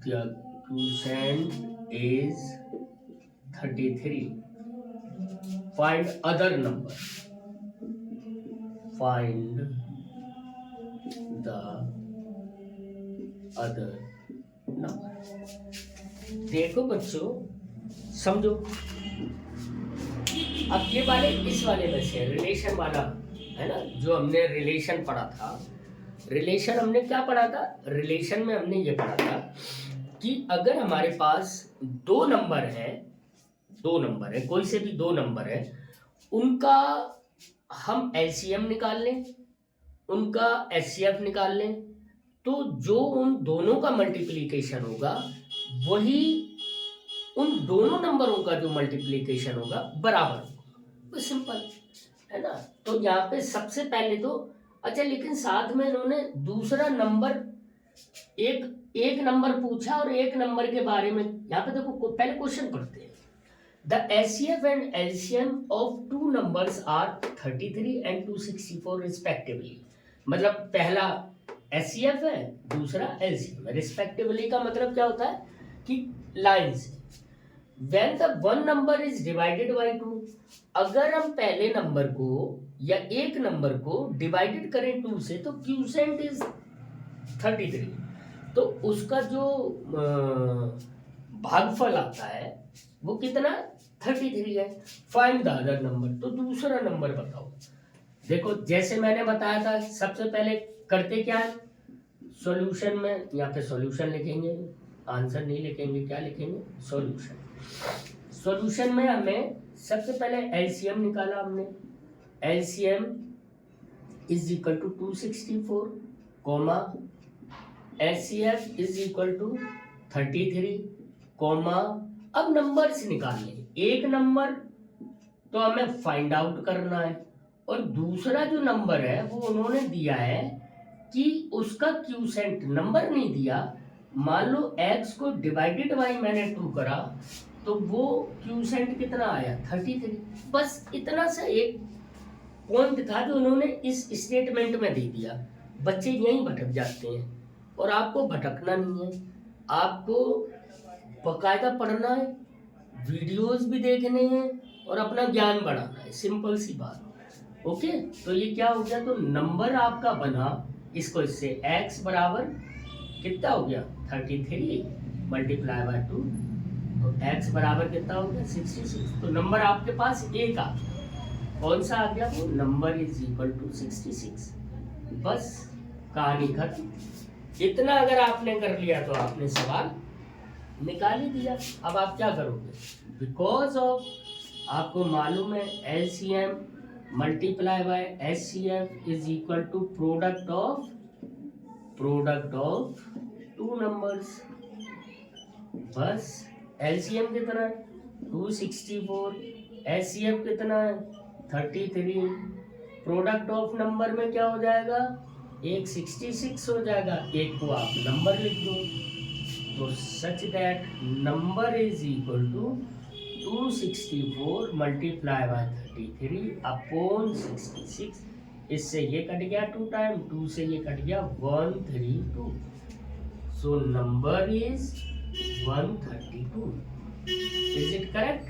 the quotient is 33. Find other number. Find the other number. देखो बच्चों, समझो, अब ये वाले इस वाले में से रिलेशन वाला है ना, जो हमने रिलेशन पढ़ा था। रिलेशन हमने क्या पढ़ा था? रिलेशन में हमने ये पढ़ा था कि अगर हमारे पास दो नंबर है, कोई से भी दो नंबर है, उनका हम एलसीएम निकाल लें, उनका एचसीएफ निकाल लें, तो जो उन दोनों का मल्टीप्लिकेशन होगा वही उन दोनों नंबरों का जो मल्टीप्लिकेशन होगा बराबर होगा। तो सिंपल है ना। तो यहाँ पे सबसे पहले तो अच्छा, लेकिन साथ में इन्होंने दूसरा नंबर एक नंबर पूछा और एक नंबर के बारे में। यहाँ पे देखो, पहले क्वेश्चन पढ़ते हैं। The HCF and LCM of two numbers are 33 and 264 respectively. मतलब पहला एचसीएफ है, दूसरा एलसीएम है। रिस्पेक्टिवली का मतलब क्या होता है कि लाइन से। When the one number is divided by 2, अगर हम पहले नंबर को या एक नंबर को डिवाइडेड करें 2 से, तो क्यूसेंट इज 33, तो उसका जो भागफल आता है वो कितना? 33 है। फाइंड द अदर नंबर, तो दूसरा नंबर बताओ। देखो, जैसे मैंने बताया था, सबसे पहले करते क्या है, सॉल्यूशन में यहाँ पे सॉल्यूशन लिखेंगे, आंसर नहीं लिखेंगे, क्या लिखेंगे? सॉल्यूशन। सॉल्यूशन में हमें सबसे पहले एलसीएम निकाला हमने। LCM is equal to 264 comma HCF is equal to 33 comma. अब नंबर्स निकाल लें। एक नंबर तो हमें फाइंड आउट करना है, और दूसरा जो नंबर है वो उन्होंने दिया है कि उसका क्यूसेंट नंबर नहीं दिया। मान लो x को डिवाइडेड बाई मैंने 2 करा, तो वो क्यूसेंट कितना आया? 33। बस इतना सा एक पॉइंट था जो उन्होंने इस स्टेटमेंट में दे दिया। बच्चे यहीं भटक जाते हैं, और आपको भटकना नहीं है, आपको बकायदा पढ़ना है, वीडियोस भी देखने हैं और अपना ज्ञान बढ़ाना है। सिंपल सी बात। ओके, तो ये क्या हो गया? तो नंबर आपका बना, इसको इससे x बराबर कितना हो गया? 33 मल्टीप्लाई बाय 2, तो x बराबर कितना हो गया? 66। तो नंबर आपके पास एक आ गया। कौन सा आ गया? वो नंबर इज इक्वल टू 66। बस कहानी खत्म। इतना अगर आपने कर लिया तो आपने सवाल निकाल ही दिया। अब आप क्या करोगे? बिकॉज ऑफ आपको मालूम है LCM multiply by HCF is equal to product of two numbers. बस एलसीएम कितना है? 264, एचसीएफ कितना है? 33। प्रोडक्ट ऑफ नंबर में क्या हो जाएगा? एक 66 हो जाएगा, एक को आप नंबर लिख दो। तो such that number is equal to 264 multiply by 33 upon 66। इससे ये कट गया 2 टाइम, 2 से ये कट गया 132। So number is 132। Is it correct?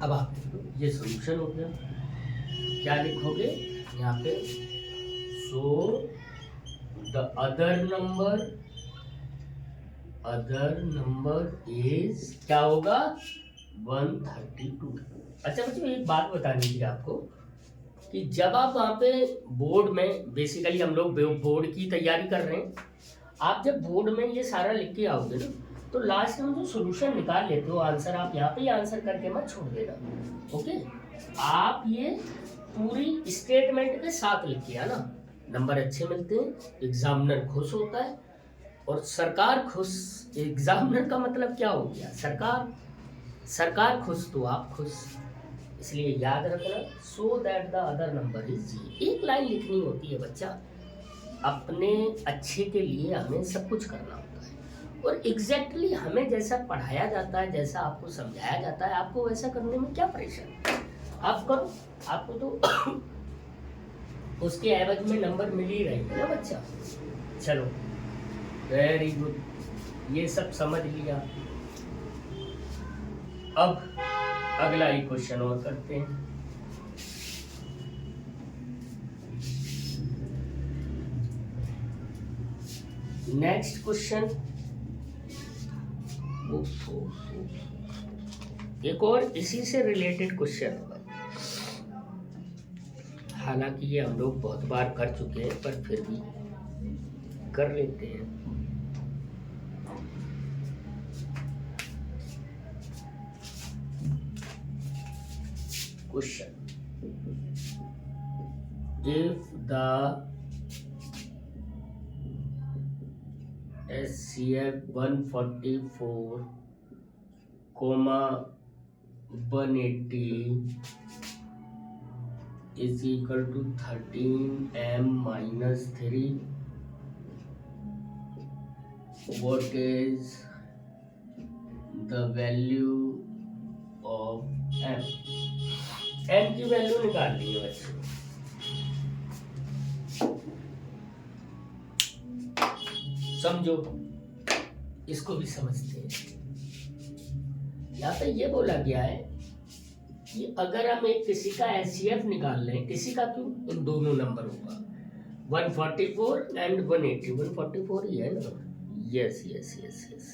अब आप देखो, ये सॉल्यूशन हो गया। क्या लिखोगे यहाँ पे? So the other number is क्या होगा? 132। अच्छा बच्चों, एक बात बतानी थी आपको कि जब आप वहाँ पे बोर्ड में, बेसिकली हम लोग बोर्ड की तैयारी कर रहे हैं, आप जब बोर्ड में ये सारा लिख के आओगे ना, तो लास्ट में जो सॉल्यूशन निकाल लेते हो, आंसर, आप यहाँ पे ही आंसर करके मत छोड़ देना। ओके, आप ये पूरी स्टेटमेंट के साथ लिख के आना। नंबर अच्छे मिलते हैं, एग्जामिनर खुश होता है, और सरकार खुश। एग्जामिनर का मतलब क्या हो गया? सरकार खुश तो आप खुश। इसलिए याद रखना, so that the other number is. एक लाइन लिखनी होती है बच्चा। अपने अच्छे के लिए हमें सब कुछ करना होता है, और एग्जैक्टली हमें जैसा पढ़ाया जाता है, जैसा आपको समझाया जाता है, आपको वैसा करने में क्या परेशानी? आप करो, आपको तो उसके एवज में नंबर मिल ही रहे हैं ना बच्चा। चलो, वेरी गुड। ये सब समझ लिया। अब अगला ही क्वेश्चन और करते हैं। नेक्स्ट क्वेश्चन, एक और इसी से रिलेटेड क्वेश्चन होगा। हालांकि ये हम लोग बहुत बार कर चुके हैं, पर फिर भी कर लेते हैं। Question, if the HCF 144, 180 is equal to 13m minus 3, what is the value of m? m की वैल्यू निकाल ली है बच्चों। समझो, इसको भी समझते हैं। यहाँ पे ये बोला गया है कि अगर हम एक किसी का HCF निकाल लें, किसी का क्यों, इन दोनों नंबरों का 144 एंड 180, 144 ही है ना, यस यस यस यस।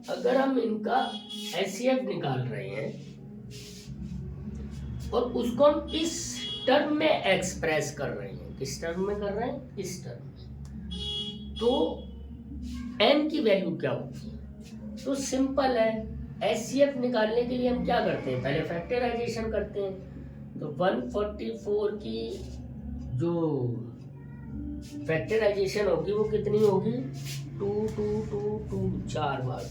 अगर हम इनका HCF निकाल रहे हैं और उसको हम इस टर्म में एक्सप्रेस कर रहे हैं, किस टर्म में कर रहे हैं, इस टर्म में, तो n की वैल्यू क्या होती है? तो सिंपल है, HCF निकालने के लिए हम क्या करते हैं, पहले फैक्टराइजेशन करते हैं। तो 144 की जो फैक्टराइजेशन होगी वो कितनी होगी, 2 2 2 2 4 बार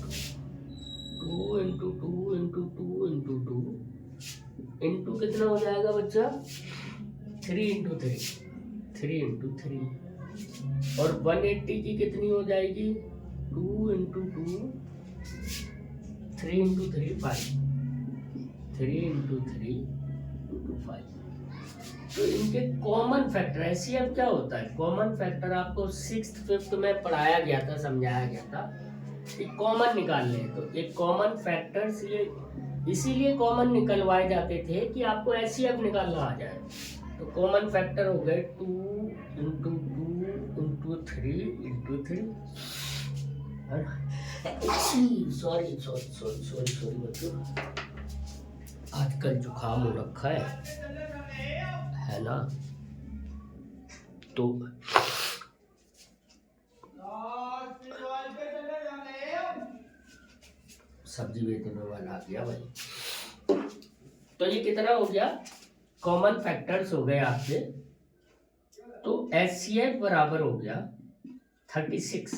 2 इंटू 2 इंटू 2 इंटू 2 इंटू कितना हो जाएगा बच्चा, 3 इंटू 3, 3 इंटू 3। और 180 की कितनी हो जाएगी, 2 इंटू 2, 3 इंटू 3 5, 3 इंटू 3 इंटू 5। तो इनके कॉमन फैक्टर, ऐसी अब क्या होता है, कॉमन फैक्टर आपको 6th 5th में पढ़ाया गया था, समझाया गया था कि कॉमन निकालने हैं। तो एक कॉमन फैक्टर्स ये इसीलिए कॉमन निकलवाए जाते थे कि आपको HCF निकालना आ जाए। तो कॉमन फैक्टर हो गए 2 इंटू 2 इंटू 3 इंटू 3। सॉरी बच्चों, आजकल जुकाम हो रखा है ना, तो सब्जी बेचने वाला आ गया भाई। तो ये कितना हो गया, कॉमन फैक्टर्स हो गए आपके। तो HCF बराबर हो गया 36।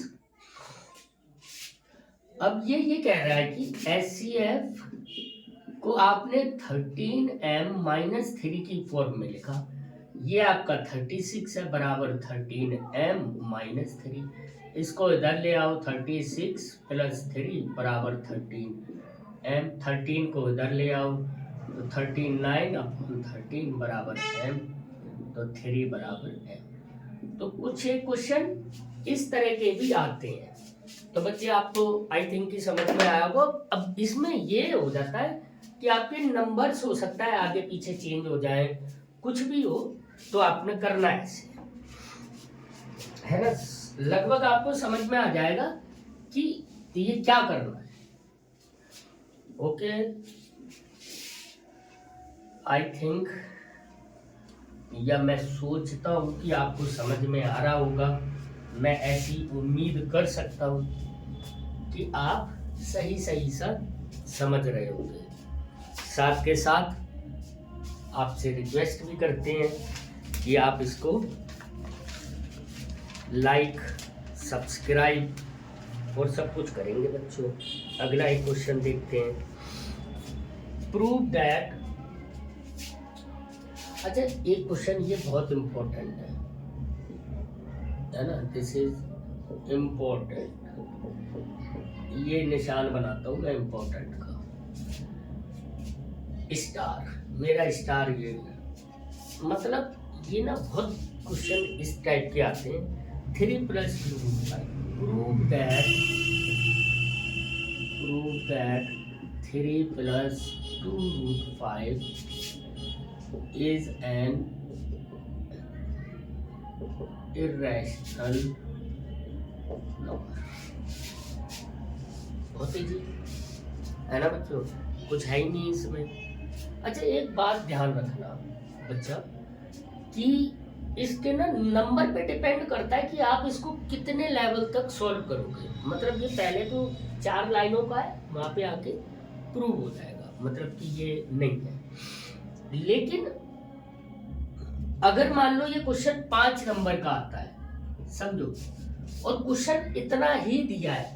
अब ये कह रहा है कि HCF को आपने 13m माइनस 3 की फॉर्म में लिखा। ये आपका 36 है, बराबर 13m माइनस 3। इसको इधर ले आओ, 36 प्लस 3 बराबर 13m। 13 को इधर ले आओ तो 39 अपॉन 13 बराबर m, तो 3 बराबर m। तो कुछ एक क्वेश्चन इस तरह के भी आते हैं। तो बच्चे आपको आई थिंक कि समझ में आया होगा। अब इसमें ये हो जाता है कि आपके नंबर्स हो सकता है आगे पीछे चेंज हो जाए, कुछ भी हो, तो आपने करना है ऐसे, है ना। लगभग आपको समझ में आ जाएगा कि ये क्या करना है। ओके, आई थिंक या मैं सोचता हूँ कि आपको समझ में आ रहा होगा। मैं ऐसी उम्मीद कर सकता हूँ कि आप सही सा समझ रहे होंगे। साथ के साथ आपसे रिक्वेस्ट भी करते हैं कि आप इसको लाइक, सब्सक्राइब और सब कुछ करेंगे बच्चों। अगला एक क्वेश्चन देखते हैं। प्रूव दैट, अच्छा एक क्वेश्चन ये बहुत इम्पोर्टेंट है ना, दिस इज इम्पोर्टेंट। ये निशान बनाता हूँ मैं इम्पोर्टेंट का, स्टार, मेरा स्टार ये है। मतलब ये ना बहुत क्वेश्चन इस टाइप के आते हैं। 3 + 2 prove that prove that 3 plus 2 root 5 is an irrational number। बहुत इजी है ना बच्चों, कुछ है ही नहीं इसमें। अच्छा एक बात ध्यान रखना बच्चा कि इसके ना नंबर पे डिपेंड करता है कि आप इसको कितने लेवल तक सॉल्व करोगे। मतलब ये पहले तो 4 लाइनों का है, वहाँ पे आके प्रूव हो जाएगा, मतलब कि ये नहीं है। लेकिन अगर मान लो ये क्वेश्चन 5 नंबर का आता है, समझो, और क्वेश्चन इतना ही दिया है,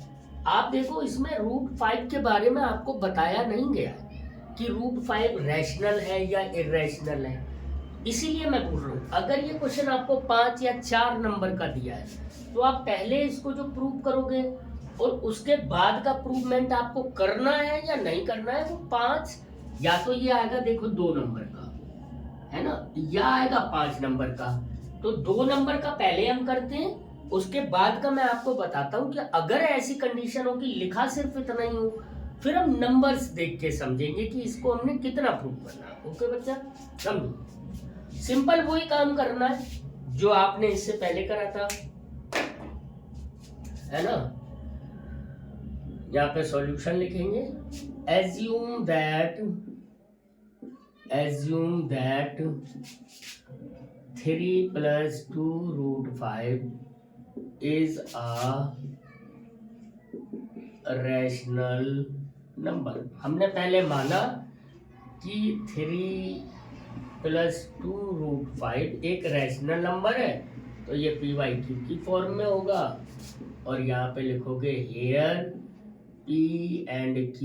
आप देखो इसमें रूट 5 के बारे में आपको बताया नहीं गया है कि रूट 5 रैशनल है या इरेशनल है। इसीलिए मैं बोल रहा हूँ अगर ये क्वेश्चन आपको 5 या 4 नंबर का दिया है तो आप पहले इसको जो प्रूव करोगे और उसके बाद का प्रूवमेंट आपको करना है या नहीं करना है, वो 5 या तो ये आएगा देखो 2 नंबर का है ना, या आएगा 5 नंबर का। तो 2 नंबर का पहले हम करते हैं, उसके बाद का मैं आपको बताता हूँ कि अगर ऐसी कंडीशन हो कि लिखा सिर्फ इतना ही हो, फिर हम नंबर्स देख के समझेंगे कि इसको हमने कितना प्रूव करना है। ओके बच्चा, समझो, सिंपल वही काम करना है जो आपने इससे पहले करा था, है ना। यहाँ पे सॉल्यूशन लिखेंगे, assume that 3 plus 2 root 5 is a rational number। हमने पहले माना कि 3 plus 2 root 5 एक रैशनल नंबर है, तो ये p/q की फॉर्म में होगा, और यहाँ पे लिखोगे here p and q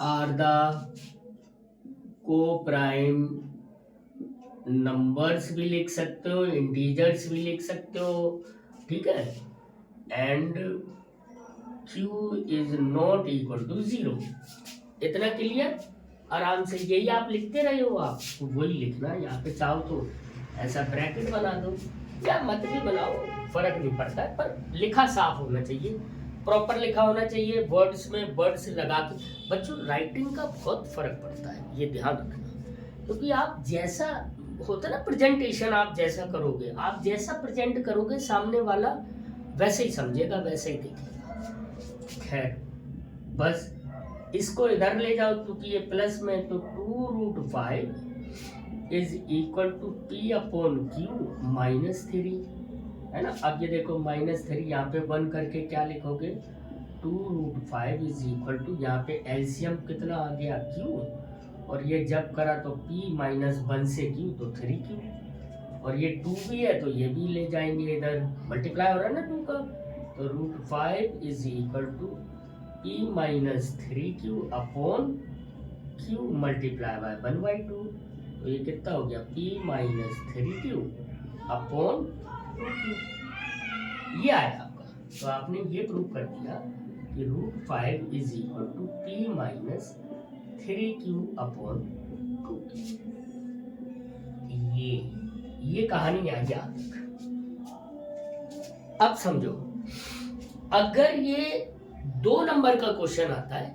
are the co-prime numbers भी लिख सकते हो, इंटीजर्स भी लिख सकते हो, ठीक है, and q is not equal to 0। इतना क्लियर, आराम से यही आप लिखते रहे हो, आप वही लिखना। यहाँ पे चाहो तो ऐसा ब्रैकेट बना दो या मत भी बनाओ, फर्क नहीं पड़ता है, पर लिखा साफ होना चाहिए, प्रॉपर लिखा होना चाहिए, वर्ड्स में वर्ड्स लगा के। बच्चों राइटिंग का बहुत फर्क पड़ता है, ये ध्यान रखना, क्योंकि आप जैसा होता है ना प्रेजेंटेशन, आप जैसा करोगे, आप जैसा प्रेजेंट करोगे सामने वाला वैसे ही समझेगा, वैसे ही देखेगा। खैर बस इसको इधर ले जाओ, क्योंकि ये प्लस में, तो 2 root 5 is equal to p/q minus 3, है ना। अब ये देखो -3 यहाँ पे 1 करके क्या लिखोगे, 2 रूट 5 इज इक्वल टू, यहाँ पे एलसीएम कितना आ गया q, और ये जब करा तो p माइनस 1 से q तो 3q, और ये 2 भी है तो ये भी ले जाएंगे इधर, मल्टीप्लाई हो रहा है ना 2 का, तो root 5 is equal to p minus 3q upon q multiply by 1/2, तो ये कितना हो गया, p minus 3q upon 2q, ये आया आपका। तो आपने ये प्रूव कर दिया कि root 5 is equal to p minus 3q upon 2q। ये कहानी आई यहाँ तक। अब समझो, अगर ये 2 नंबर का क्वेश्चन आता है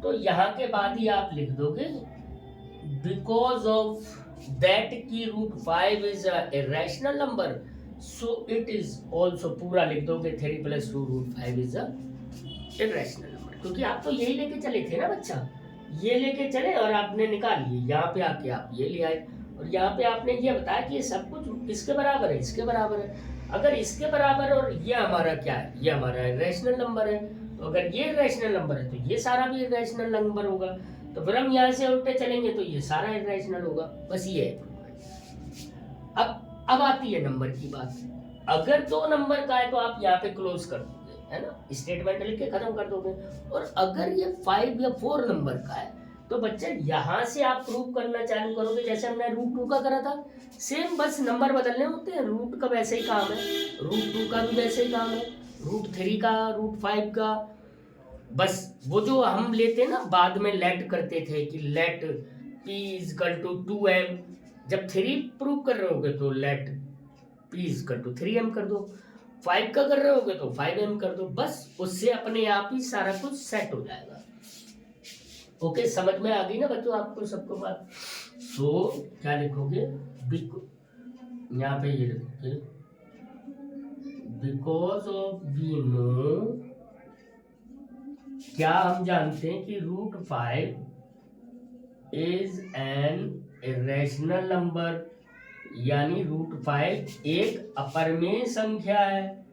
तो यहाँ के बाद ही आप लिख दोगे बिकॉज ऑफ दैट की root 5 is a irrational number, so it is also, पूरा लिख दोगे 3 + 2 root 5 is a irrational number, क्योंकि आप तो यही लेके चले थे ना बच्चा, ये लेके चले और आपने निकाल लिए, यहाँ पे आके आप ये ले आए, और यहाँ पे आपने ये बताया कि ये सब कुछ किसके बराबर है, इसके बराबर है। अगर इसके बराबर और ये हमारा क्या है, ये हमारा इरेशनल नंबर है, तो अगर ये इरेशनल नंबर है तो ये सारा भी इरेशनल नंबर होगा, तो फिर हम यहाँ से उल्टे चलेंगे तो ये सारा इरेशनल होगा। बस ये है। अब आती है नंबर की बात। अगर 2 नंबर का है तो आप यहाँ पे क्लोज कर दोगे, है ना, स्टेटमेंट लिख के खत्म कर दोगे। और अगर ये 5 या 4 नंबर का है तो बच्चे यहाँ से आप प्रूव करना चालू करोगे, जैसे हमने रूट 2 का करा था, सेम, बस नंबर बदलने होते हैं। रूट का वैसे ही काम है, रूट 2 का भी वैसे ही काम है, रूट 3 का, रूट 5 का। बस वो जो हम लेते हैं ना, बाद में लेट करते थे कि लेट p = 2m, जब 3 प्रूव कर रहे होगे तो लेट p = 3m कर दो। 5 का कर रहे होगे तो 5m कर दो, बस उससे अपने आप ही सारा कुछ सेट हो जाएगा। ओके, समझ में आ गई ना बच्चों आपको सबको बात? तो क्या लिखोगे, यहाँ पे ये लिखोगे बिकॉज ऑफ वी नो, क्या हम जानते हैं कि √5 इज एन इरेशनल नंबर, यानी √5 एक अपरिमेय संख्या है।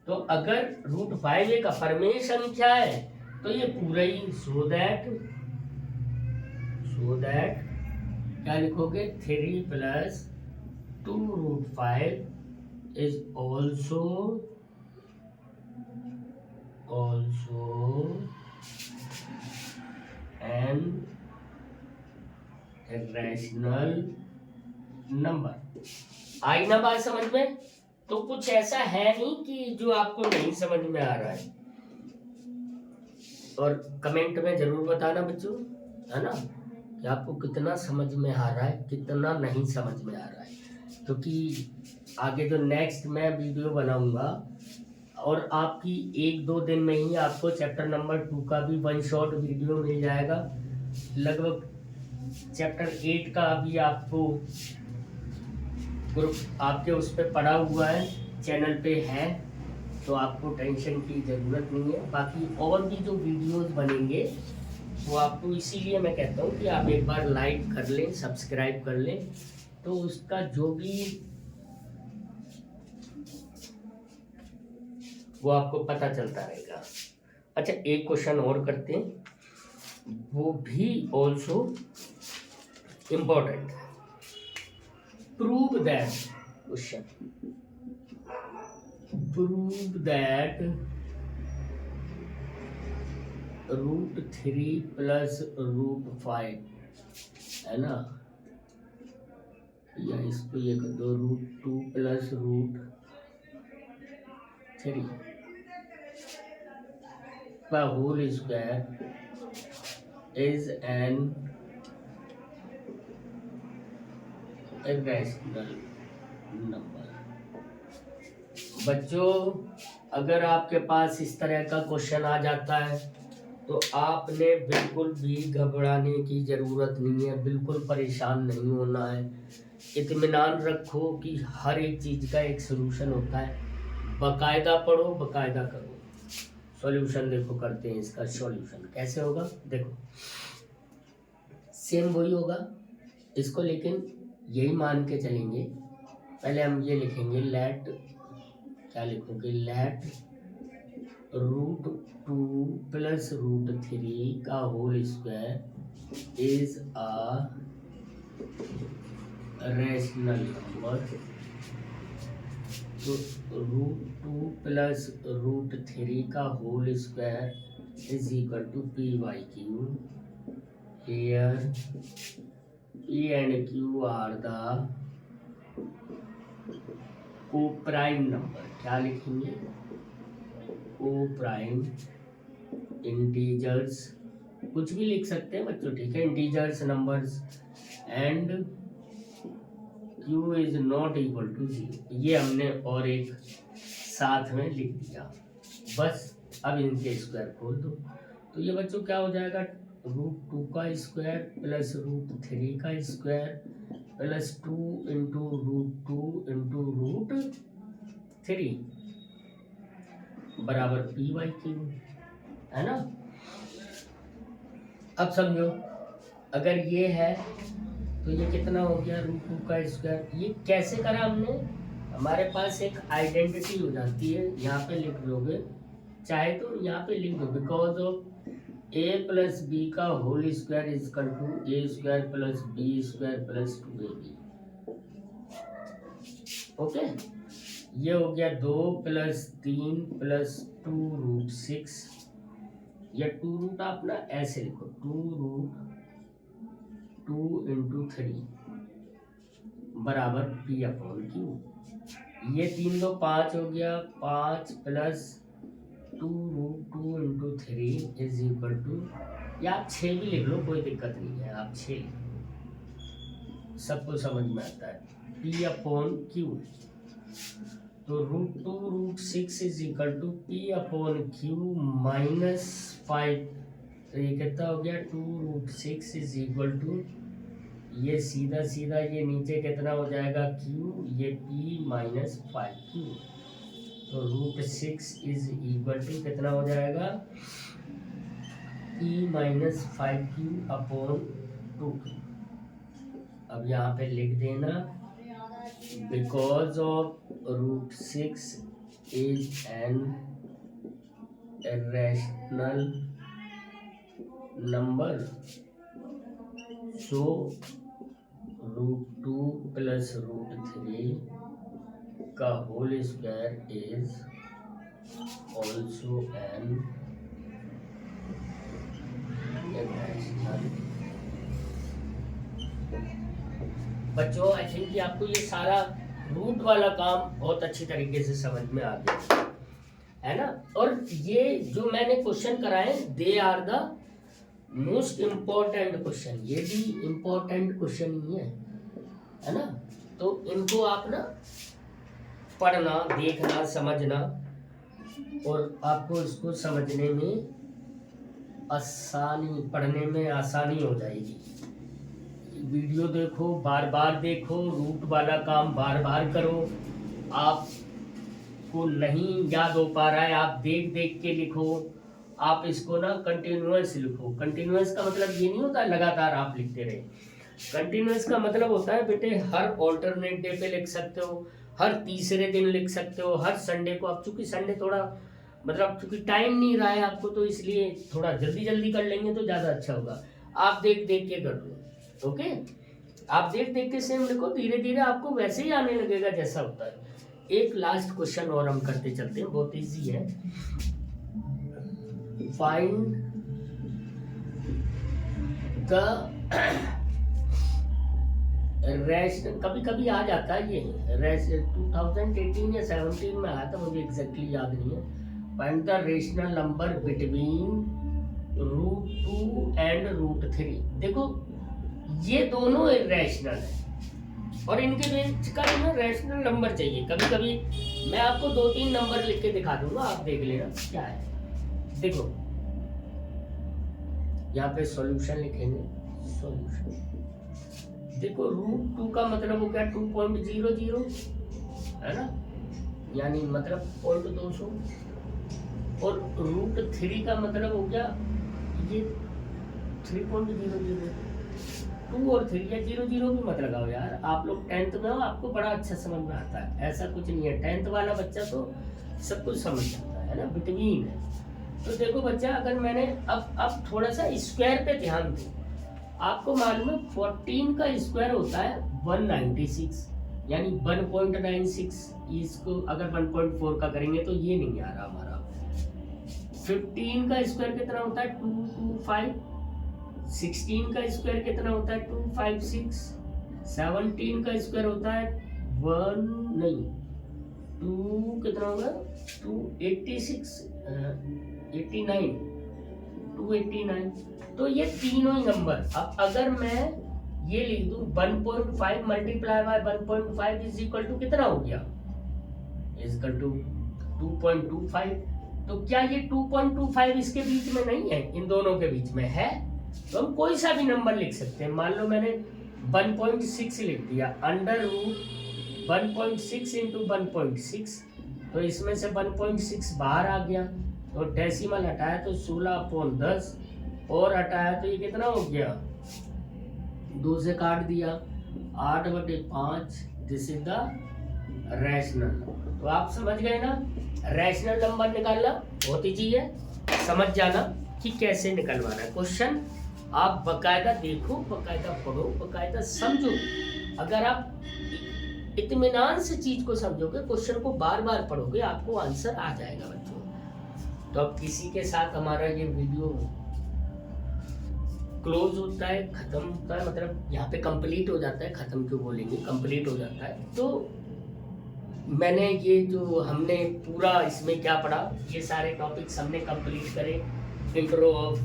तो अगर √5 एक अपरिमेय संख्या है तो ये पूरा ही सो दैट क्या लिखोगे, 3 + 2√5 is also an irrational number। आई ना बात समझ में? तो कुछ ऐसा है नहीं कि जो आपको नहीं समझ में आ रहा है, और कमेंट में जरूर बताना बच्चों, है ना, कि आपको कितना समझ में आ रहा है, कितना नहीं समझ में आ रहा है। क्योंकि आगे जो नेक्स्ट मैं वीडियो बनाऊंगा, और आपकी 1-2 दिन में ही आपको चैप्टर नंबर 2 का भी 1 शॉट वीडियो मिल जाएगा। लगभग चैप्टर 8 का अभी आपको ग्रुप आपके उस पर पड़ा हुआ है, चैनल पे है, तो आपको टेंशन की ज़रूरत नहीं है। बाकी और भी जो वीडियोस बनेंगे वो आपको, इसीलिए मैं कहता हूँ कि आप एक बार लाइक कर लें, सब्सक्राइब कर लें, तो उसका जो भी वो आपको पता चलता रहेगा। अच्छा, एक क्वेश्चन और करते हैं, वो भी ऑल्सो इम्पोर्टेंट है। Prove that question, prove that √3 + √5, है ना, या इसको ये कर दो, √2 + √3 का whole square is an irrational number. बच्चों, अगर आपके पास इस तरह का क्वेश्चन आ जाता है तो आपने बिल्कुल भी घबराने की ज़रूरत नहीं है, बिल्कुल परेशान नहीं होना है। इत्मीनान रखो कि हर एक चीज़ का एक सलूशन होता है। बाकायदा पढ़ो, बाकायदा करो, सॉल्यूशन देखो करते हैं। इसका सॉल्यूशन कैसे होगा, देखो सेम वही होगा इसको, लेकिन यही मान के चलेंगे। पहले हम ये लिखेंगे, लेट, क्या लिखोगे, लेट √2 + √3 का whole square is a rational number. तो √2 + √3 का whole square is equal to p/q। Here P and Q are the co-prime number। क्या लिखेंगे, co-prime इंटीजर्स, कुछ भी लिख सकते हैं बच्चों, ठीक है, integers numbers, and Q is not equal to 0। ये हमने और एक साथ में लिख दिया, बस। अब इनके स्क्वायर खोल दो, तो ये बच्चों क्या हो जाएगा, √2 का स्क्वायर + √3 का स्क्वायर + 2 × √2 × √3 बराबर p/q, है ना। अब समझो, अगर ये है तो ये कितना हो गया, √2 का स्क्वायर। ये कैसे करा हमने, हमारे पास एक आइडेंटिटी हो जाती है, यहाँ पे लिख दोगे, चाहे तो यहाँ पे लिख दो, बिकॉज ऑफ a + b का whole square is equal to a² + b² + 2ab। Okay, ये हो गया 2 + 3 + 2√6, या 2 आप ना ऐसे लिखो, 2√2 × 3 बराबर p/q। ये 3 2 5 हो गया, 5 + 2√2 × 3 इज इक्वल टू, या आप 6 भी लिख लो, कोई दिक्कत नहीं है, आप 6 लिख लो, सबको समझ में आता है, p/q। तो √2 √6 इज इक्वल टू P/Q -5, तो ये कितना हो गया 2√6 इज इक्वल टू, ये सीधा सीधा ये नीचे कितना हो जाएगा Q, ये P -5Q, तो √6 इज इक्वल टू कितना हो जाएगा P -5Q/2। अब यहाँ पे लिख देना because of √6 is an irrational number, so √2 + √3 का whole square is also an irrational. बच्चों आई थिंक कि आपको ये सारा रूट वाला काम बहुत अच्छी तरीके से समझ में आ गया है ना। और ये जो मैंने क्वेश्चन कराए they are the most important question, ये भी इम्पोर्टेंट क्वेश्चन ही है ना। तो इनको आप ना पढ़ना, देखना, समझना, और आपको इसको समझने में आसानी, पढ़ने में आसानी हो जाएगी। वीडियो देखो, बार बार देखो, रूट वाला काम बार बार करो। आपको नहीं याद हो पा रहा है, आप देख देख के लिखो। आप इसको ना कंटिन्यूअस लिखो। कंटिन्यूअस का मतलब ये नहीं होता लगातार आप लिखते रहे। कंटिन्यूअस का मतलब होता है बेटे हर ऑल्टरनेट डे पे लिख सकते हो, हर तीसरे दिन लिख सकते हो, हर संडे को। अब चूंकि संडे थोड़ा मतलब चूंकि टाइम नहीं रहा है आपको, तो इसलिए थोड़ा जल्दी जल्दी कर लेंगे तो ज़्यादा अच्छा होगा। आप देख देख के कर लो, ओके। आप देख देख के सेम लिखो, धीरे धीरे आपको वैसे ही आने लगेगा जैसा होता है। एक लास्ट क्वेश्चन और हम करते चलते हैं, बहुत इजी है। फाइंड द रेशनल, कभी कभी आ जाता है ये 2018 या 17 में आया था, मुझे एग्जैक्टली याद नहीं है। Find the rational number between √2 and √3। देखो ये दोनों इरेशनल है और इनके बीच का हमें रैशनल नंबर चाहिए। कभी कभी मैं आपको 2-3 नंबर लिख के दिखा दूंगा, आप देख लेना क्या है। देखो यहाँ पे सॉल्यूशन लिखेंगे, सॉल्यूशन। देखो √2 का मतलब हो गया 2.00 है ना, यानी मतलब 0.200, और √3 का मतलब हो गया ये 3.00। 2 और 3 या 0 0 भी मत लगाओ यार, आप लोग 10th में हो, आपको बड़ा अच्छा समझ में आता है। ऐसा कुछ नहीं है, 10th वाला बच्चा तो सब कुछ समझ जाता है ना, बिटवीन है। तो देखो बच्चा, अगर मैंने अब थोड़ा सा स्क्वायर पे ध्यान दो। आपको मालूम है 14 का स्क्वायर होता है 196, यानी 1.96। इसको अगर 1.4 का करेंगे तो ये नहीं आ रहा हमारा। 15 का स्क्वायर कितना होता है 225। 16 का स्क्वायर कितना होता है 256। 17 का स्क्वायर होता है 2 कितना होगा 286, 89, 289। तो ये तीनों ही नंबर। अब अगर मैं ये लिख दूं 1.5 multiply by 1.5 is equal to कितना हो गया, इज इक्वल टू 2.25। तो क्या ये 2.25 इसके बीच में नहीं है, इन दोनों के बीच में है? तो हम कोई सा भी नंबर लिख सकते हैं। मान लो मैंने 1.6 लिख दिया, अंडर रूट 1.6 इंटू 1.6, तो इसमें से 1.6 बाहर आ गया, तो डेसिमल हटाया तो 16/10, और हटाया तो ये कितना हो गया, 2 से काट दिया, 8/5। This is the rational. तो आप समझ गए ना, रैशनल नंबर निकालना बहुत ईजी है। समझ जाना कि कैसे निकलवाना है। क्वेश्चन आप बकायदा देखो, बकायदा पढ़ो, बकायदा समझो। अगर आप इत्मीनान से चीज को समझोगे, क्वेश्चन को बार बार पढ़ोगे, आपको आंसर आ जाएगा बच्चों। तो अब किसी के साथ हमारा ये वीडियो क्लोज होता है, खत्म होता है, मतलब यहाँ पे कंप्लीट हो जाता है, खत्म क्यों बोलेंगे, कंप्लीट हो जाता है। तो मैंने ये जो हमने पूरा इसमें क्या पढ़ा, ये सारे टॉपिक्स हमने कंप्लीट करे। इंट्रो ऑफ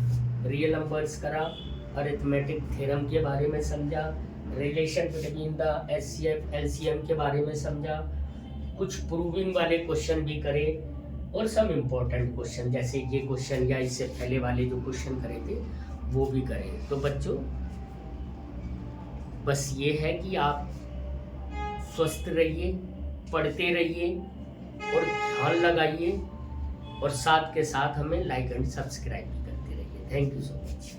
रियल नंबर्स करा, अरिथमेटिक थ्योरम के बारे में समझा, relation between the HCF LCM के बारे में समझा, कुछ प्रूविंग वाले क्वेश्चन भी करें और सब इम्पोर्टेंट क्वेश्चन जैसे ये क्वेश्चन या इससे पहले वाले जो क्वेश्चन करे थे वो भी करें। तो बच्चों बस ये है कि आप स्वस्थ रहिए, पढ़ते रहिए और ध्यान लगाइए और साथ के साथ हमें लाइक एंड सब्सक्राइब भी करते रहिए। Thank you so much.